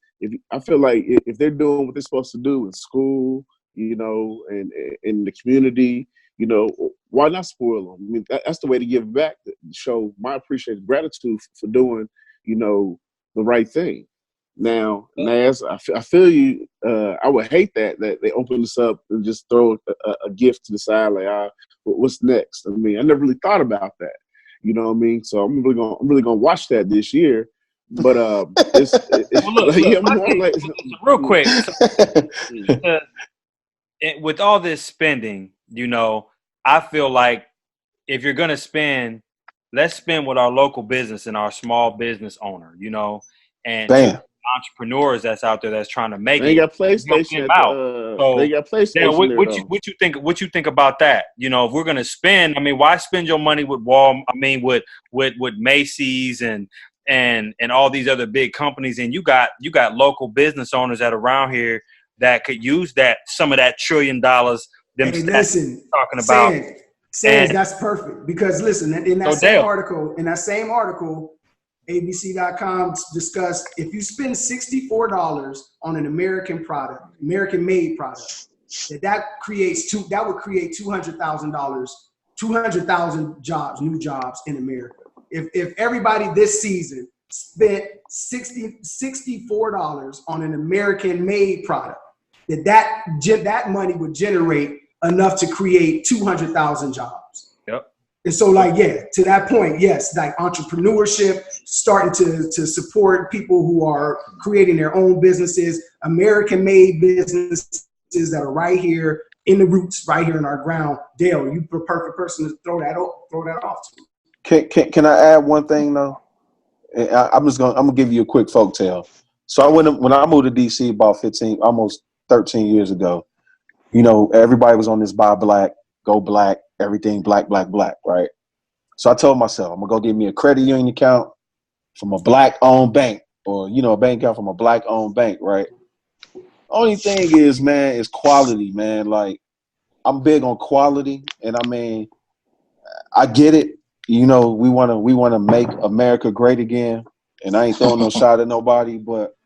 I feel like if they're doing what they're supposed to do in school, you know, and in the community, you know, why not spoil them? I mean, that's the way to give back, to show my appreciated gratitude for doing, you know, the right thing. Now, Nas, I feel you. I would hate that they open this up and just throw a gift to the side, like, what's next? I mean, I never really thought about that. You know what I mean? So I'm really gonna watch that this year. But it's well, look, real quick. with all this spending, you know, I feel like if you're gonna spend, let's spend with our local business and our small business owner, you know, and entrepreneurs that's out there that's trying to make they it. got PlayStation they got PlayStation there, what you think about that? You know, if we're gonna spend, I mean, why spend your money with with Macy's and all these other big companies, and you got local business owners that are around here that could use some of that $1 trillion talking about. Saying that's perfect, because listen, in that same article, ABC.com discussed, if you spend $64 on an American product, American-made product, that would create $200,000, 200,000 jobs, new jobs in America. If everybody this season spent $64 on an American-made product, that money would generate enough to create 200,000 jobs. Yep. And so, like, to that point, yes, like entrepreneurship, starting to support people who are creating their own businesses, American-made businesses that are right here in the roots, right here in our ground. Dale, you're the perfect person to throw that off to. Can I add one thing though? I'm gonna give you a quick folktale. So when I moved to DC about almost 13 years ago, you know, everybody was on this buy black, go black, everything black, black, black, right? So I told myself, I'm gonna go get me a credit union account from a black-owned bank, or, you know, a bank account from a black-owned bank, right? Only thing is, man, is quality, man. Like, I'm big on quality, and I mean, I get it. You know, we wanna make America great again, and I ain't throwing no shot at nobody, but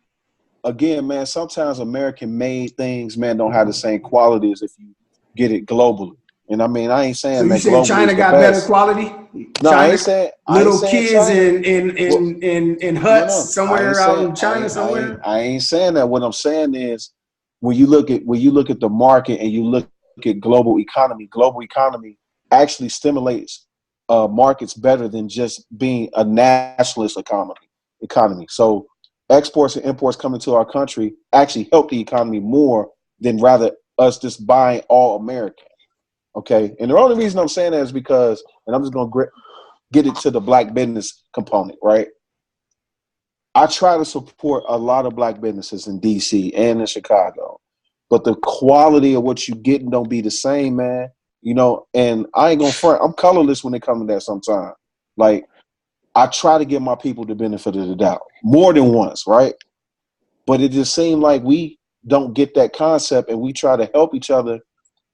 again, man, sometimes American-made things, man, don't have the same quality as if you get it globally. And I mean, I ain't saying that globally China got better quality? No, I ain't saying little kids in huts somewhere out in China somewhere. I ain't saying that. What I'm saying is, when you look at the market and you look at global economy actually stimulates markets better than just being a nationalist economy. So exports and imports coming to our country actually help the economy more than rather us just buying all American. Okay. And the only reason I'm saying that is because, and I'm just going to get it to the black business component, right? I try to support a lot of black businesses in DC and in Chicago, but the quality of what you get don't be the same, man. You know, and I ain't going to front. I'm colorless when it comes to that sometimes. Like, I try to give my people the benefit of the doubt more than once, right? But it just seemed like we don't get that concept, and we try to help each other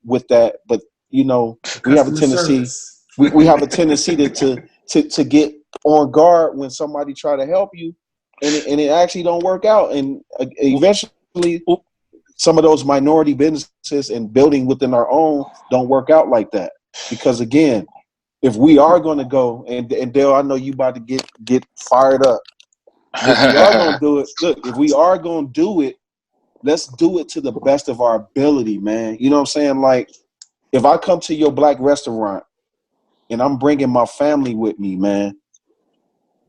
with that. But, you know, we have a tendency to get on guard when somebody try to help you, and it actually don't work out. And eventually some of those minority businesses and building within our own don't work out like that. Because again, if we are going to go, and Dale, I know you about to get fired up. If we are going to do it, look, if we are going to do it, let's do it to the best of our ability, man. You know what I'm saying? Like, if I come to your black restaurant and I'm bringing my family with me, man,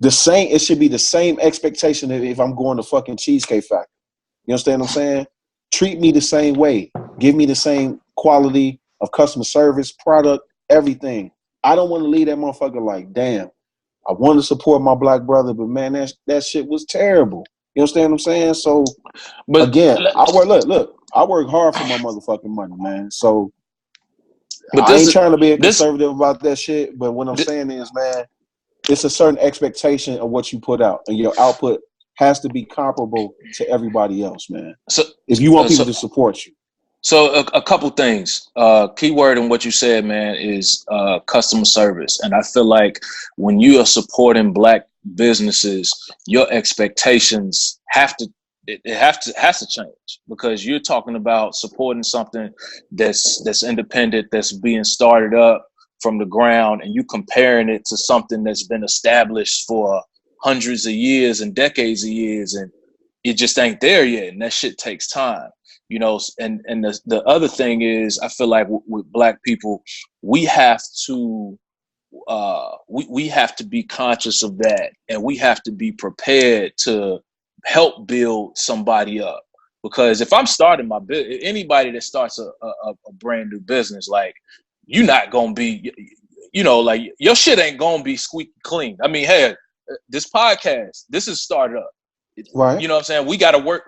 it should be the same expectation that if I'm going to fucking Cheesecake Factory. You understand what I'm saying? Treat me the same way. Give me the same quality of customer service, product, everything. I don't want to leave that motherfucker like, damn, I want to support my black brother, but man, that shit was terrible. You understand what I'm saying? So, but again, I work hard for my motherfucking money, man. So, I ain't trying to be a conservative about that shit, but what I'm saying is, man, it's a certain expectation of what you put out, and your output has to be comparable to everybody else, man. So, if you want people to support you. So a couple things. Key word in what you said, man, is customer service. And I feel like when you are supporting black businesses, your expectations have to change, because you're talking about supporting something that's independent, that's being started up from the ground, and you comparing it to something that's been established for hundreds of years and decades of years, and it just ain't there yet. And that shit takes time. You know, and the other thing is, I feel like with black people, we have to be conscious of that, and we have to be prepared to help build somebody up, Because if I'm starting my business, anybody that starts a brand new business, like, you're not gonna be, like, your shit ain't gonna be squeaky clean. I mean, hey, this podcast, this is started up. Right. You know what I'm saying? We gotta work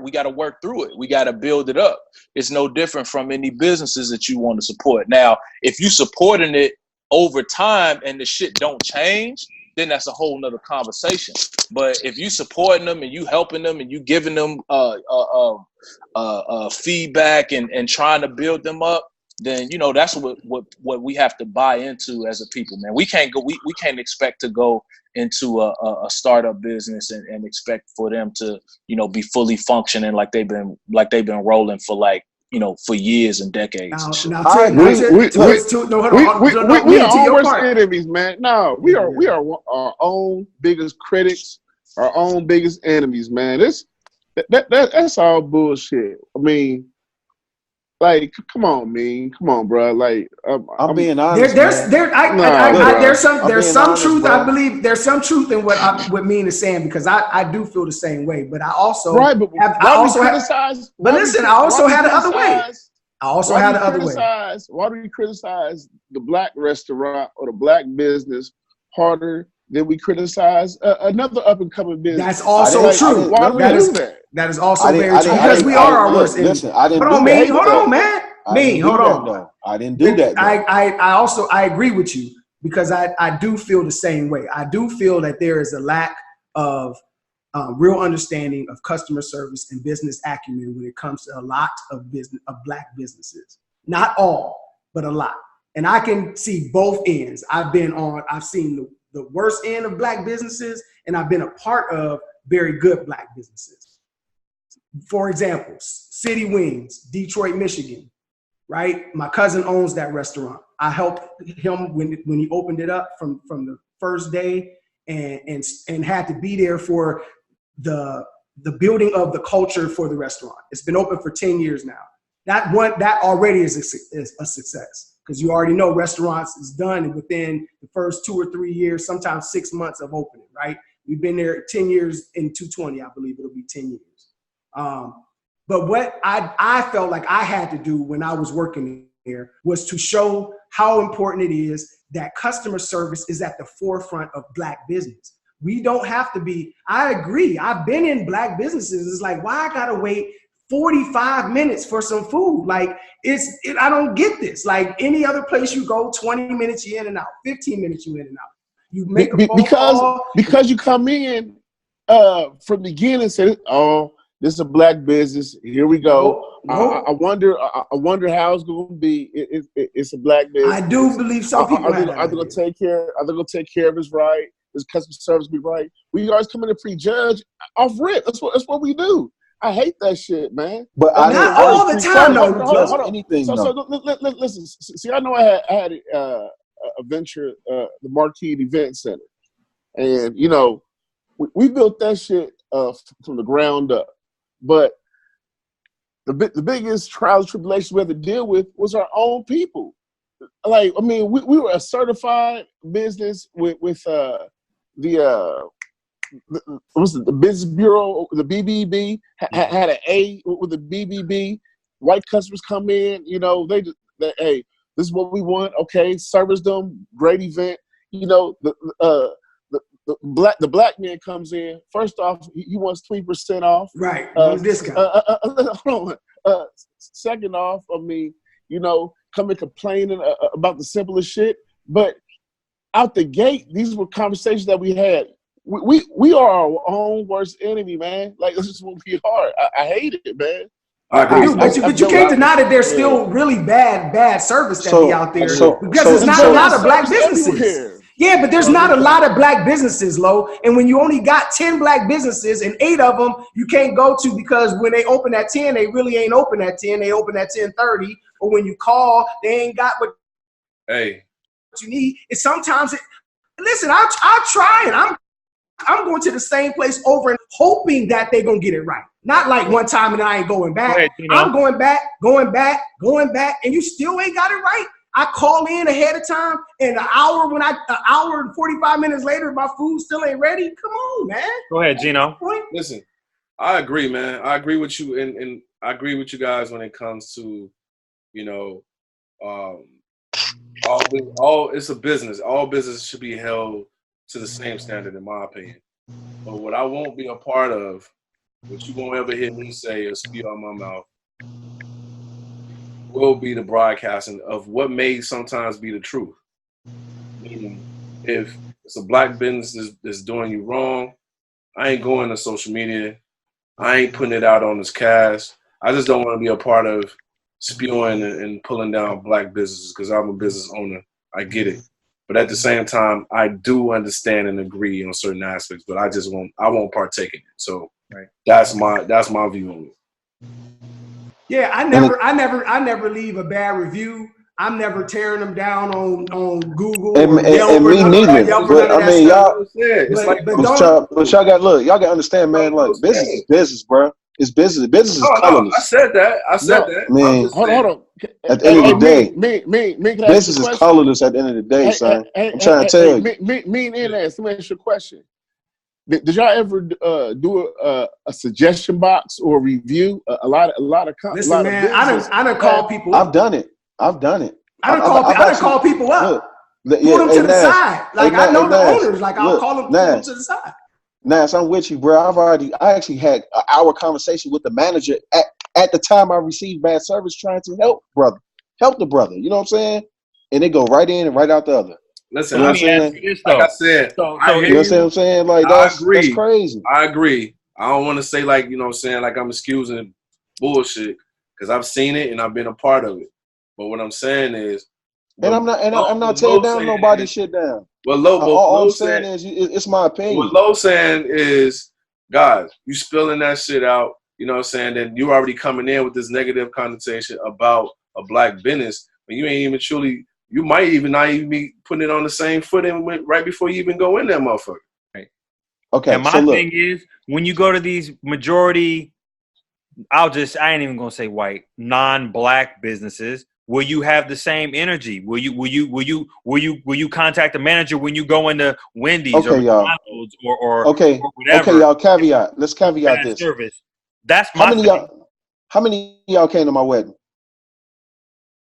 through it. We gotta build it up. It's no different from any businesses that you want to support. Now, if you supporting it over time and the shit don't change, then that's a whole nother conversation. But if you supporting them and you helping them and you giving them feedback and trying to build them up, then that's what we have to buy into as a people, man. We can't expect to go into a startup business and expect for them to be fully functioning like they've been rolling for for years and decades. We are worst enemies, man. No, we are our own biggest critics, our own biggest enemies, man. That's all bullshit. I mean, like, come on, Meen. Come on, bro. Like, I'm being honest. There's some truth. Bro. I believe there's some truth in what Meen is saying, because I do feel the same way. But I also had the other way. Why do we criticize the black restaurant or the black business harder than we criticize another up and coming business? That's also true. Why do we do that? That is also very true, because we are our worst enemies. Listen, I didn't hold on, man. Hold on, man. Meen, hold on. I didn't do that. I agree with you, because I do feel the same way. I do feel that there is a lack of real understanding of customer service and business acumen when it comes to a lot of black businesses. Not all, but a lot. And I can see both ends. I've seen the worst end of black businesses, and I've been a part of very good black businesses. For example, City Wings, Detroit, Michigan, right? My cousin owns that restaurant. I helped him when he opened it up from the first day, and had to be there for the building of the culture for the restaurant. It's been open for 10 years now. That already is a success, because you already know restaurants is done within the first 2 or 3 years, sometimes 6 months of opening, right? We've been there 10 years in 220, I believe it'll be 10 years. But what I felt like I had to do when I was working there was to show how important it is that customer service is at the forefront of black business. We don't have to be, I agree, I've been in black businesses. It's like, why I gotta wait 45 minutes for some food? Like, I don't get this. Like, any other place you go, 20 minutes you in and out, 15 minutes you in and out. You make a phone call. Because you come in from the beginning and say, oh, this is a black business. Here we go. No. I wonder how it's going to be. It's a black business. I do believe some people are they going to take care? Are they going to take care of us right? Does customer service be right? We always come in to prejudge off rip. That's what we do. I hate that shit, man. But not all the time, though. Hold on. Listen. See, I know I had a venture, the Marquee Event Center, and we built that shit from the ground up. But the biggest trials and tribulations we had to deal with was our own people. Like, I mean, we were a certified business with the Business Bureau, the BBB had an A with the BBB. White customers come in, they hey, this is what we want. Okay, service them, great event. The black man comes in. First off, he wants 20% off. Right, discount. Second off, I mean, coming complaining about the simplest shit. But out the gate, these were conversations that we had. We are our own worst enemy, man. Like, this is what we are. I hate it, man. But you can't deny that there's still really bad service that be out there, because there's not a lot of black businesses. Yeah, but there's not a lot of black businesses, Lo. And when you only got 10 black businesses and 8 of them you can't go to, because when they open at 10, they really ain't open at 10. They open at 10:30. Or when you call, they ain't got what you need. It's sometimes listen, I try, and I'm going to the same place over and hoping that they're going to get it right. Not like one time and then I ain't going back. Ahead, I'm going back, and you still ain't got it right. I call in ahead of time, and an hour and 45 minutes later, my food still ain't ready. Come on, man. Go ahead, Geno. Listen, I agree, man. I agree with you, and I agree with you guys when it comes to, you know, all it's a business. All business should be held to the same standard, in my opinion. But what I won't be a part of, what you won't ever hear me say or spew out my mouth, will be the broadcasting of what may sometimes be the truth. Meaning, if it's a black business that's doing you wrong, I ain't going to social media. I ain't putting it out on this cast. I just don't want to be a part of spewing and pulling down black businesses because I'm a business owner. I get it. But at the same time, I do understand and agree on certain aspects, but I won't partake in it. So that's my view on it. Yeah, I never leave a bad review. I'm never tearing them down on Google and me neither. But I mean, y'all. But y'all gotta understand, man. Like business is business, bro. It's business. Business is colorless. I said that. Man, hold on. At the end of the day, business is colorless. At the end of the day, son. I'm trying to tell you. Me and let me ask you a question. Did y'all ever do a suggestion box or review? A lot of listen, man. I done call people. I've done it. I done call people up. Put them to the side. Like I know the owners. Like I'll call them to the side. Nas, I'm with you, bro. I actually had an hour conversation with the manager at the time I received bad service, trying to help the brother. You know what I'm saying? And they go right in and right out the other. Listen, you know what I'm saying? Like I said, you know what I'm saying? Like that's crazy. I agree. I don't want to say like, you know what I'm saying, like I'm excusing bullshit because I've seen it and I've been a part of it. But what I'm saying is, and I'm not tearing down nobody's shit down. Well, all I'm saying is it's my opinion. What Lo's saying is, guys, you spilling that shit out, you know what I'm saying, then you already coming in with this negative connotation about a black business, and you ain't even truly, you might even not even be putting it on the same footing right before you even go in that motherfucker. Right. Okay. And my thing is, when you go to these majority, I ain't even gonna say white, non-black businesses, will you have the same energy? Will you contact the manager when you go into Wendy's or McDonald's or whatever? Okay, y'all. Caveat. Let's caveat this. Service. That's my thing. How many of y'all came to my wedding?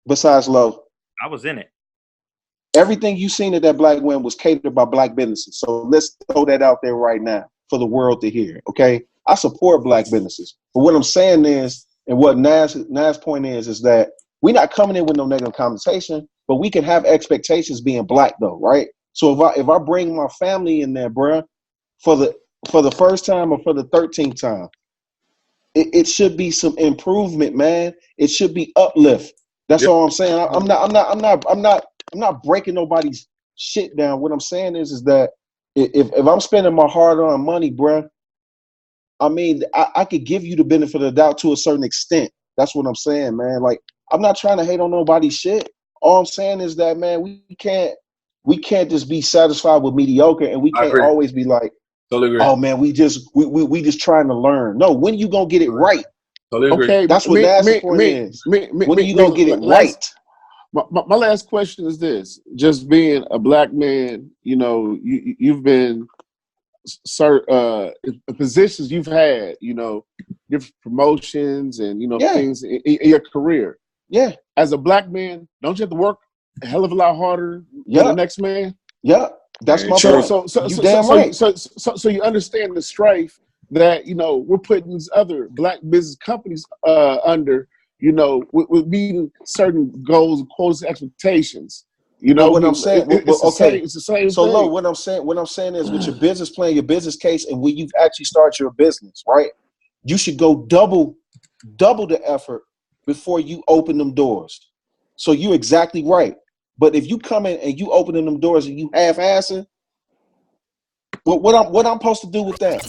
Besides Lo, I was in it. Everything you seen at that black wedding was catered by black businesses. So let's throw that out there right now for the world to hear. Okay, I support black businesses, but what I'm saying is, and what Nas' point is that we're not coming in with no negative conversation, but we can have expectations being black though, right? So if I bring my family in there, bruh, for the first time or for the 13th time, it should be some improvement, man. It should be uplift. That's all I'm saying. I'm not breaking nobody's shit down. What I'm saying is that if I'm spending my hard-earned money, bruh, I mean, I could give you the benefit of the doubt to a certain extent. That's what I'm saying, man. Like, I'm not trying to hate on nobody's shit. All I'm saying is that, man, we can't just be satisfied with mediocre, and we can't always be like, totally agree. Oh man, we just trying to learn. No, when you gonna get it right? Totally agree. Okay, that's what Manasseh point is. When are you gonna get it right? My last question is this: just being a black man, you know, you've been positions you've had, you know, different promotions and things in your career. Yeah. As a black man, don't you have to work a hell of a lot harder than the next man? Yeah. That's my point. So you understand the strife that, you know, we're putting these other black business companies under, you know, with meeting certain goals, quotas, expectations. You know what I'm saying? It's the same so thing. Lo, what I'm saying is with your business plan, your business case, and when you actually start your business, right? You should go double the effort before you open them doors. So you're exactly right. But if you come in and you opening them doors and you half-assing, what I'm supposed to do with that?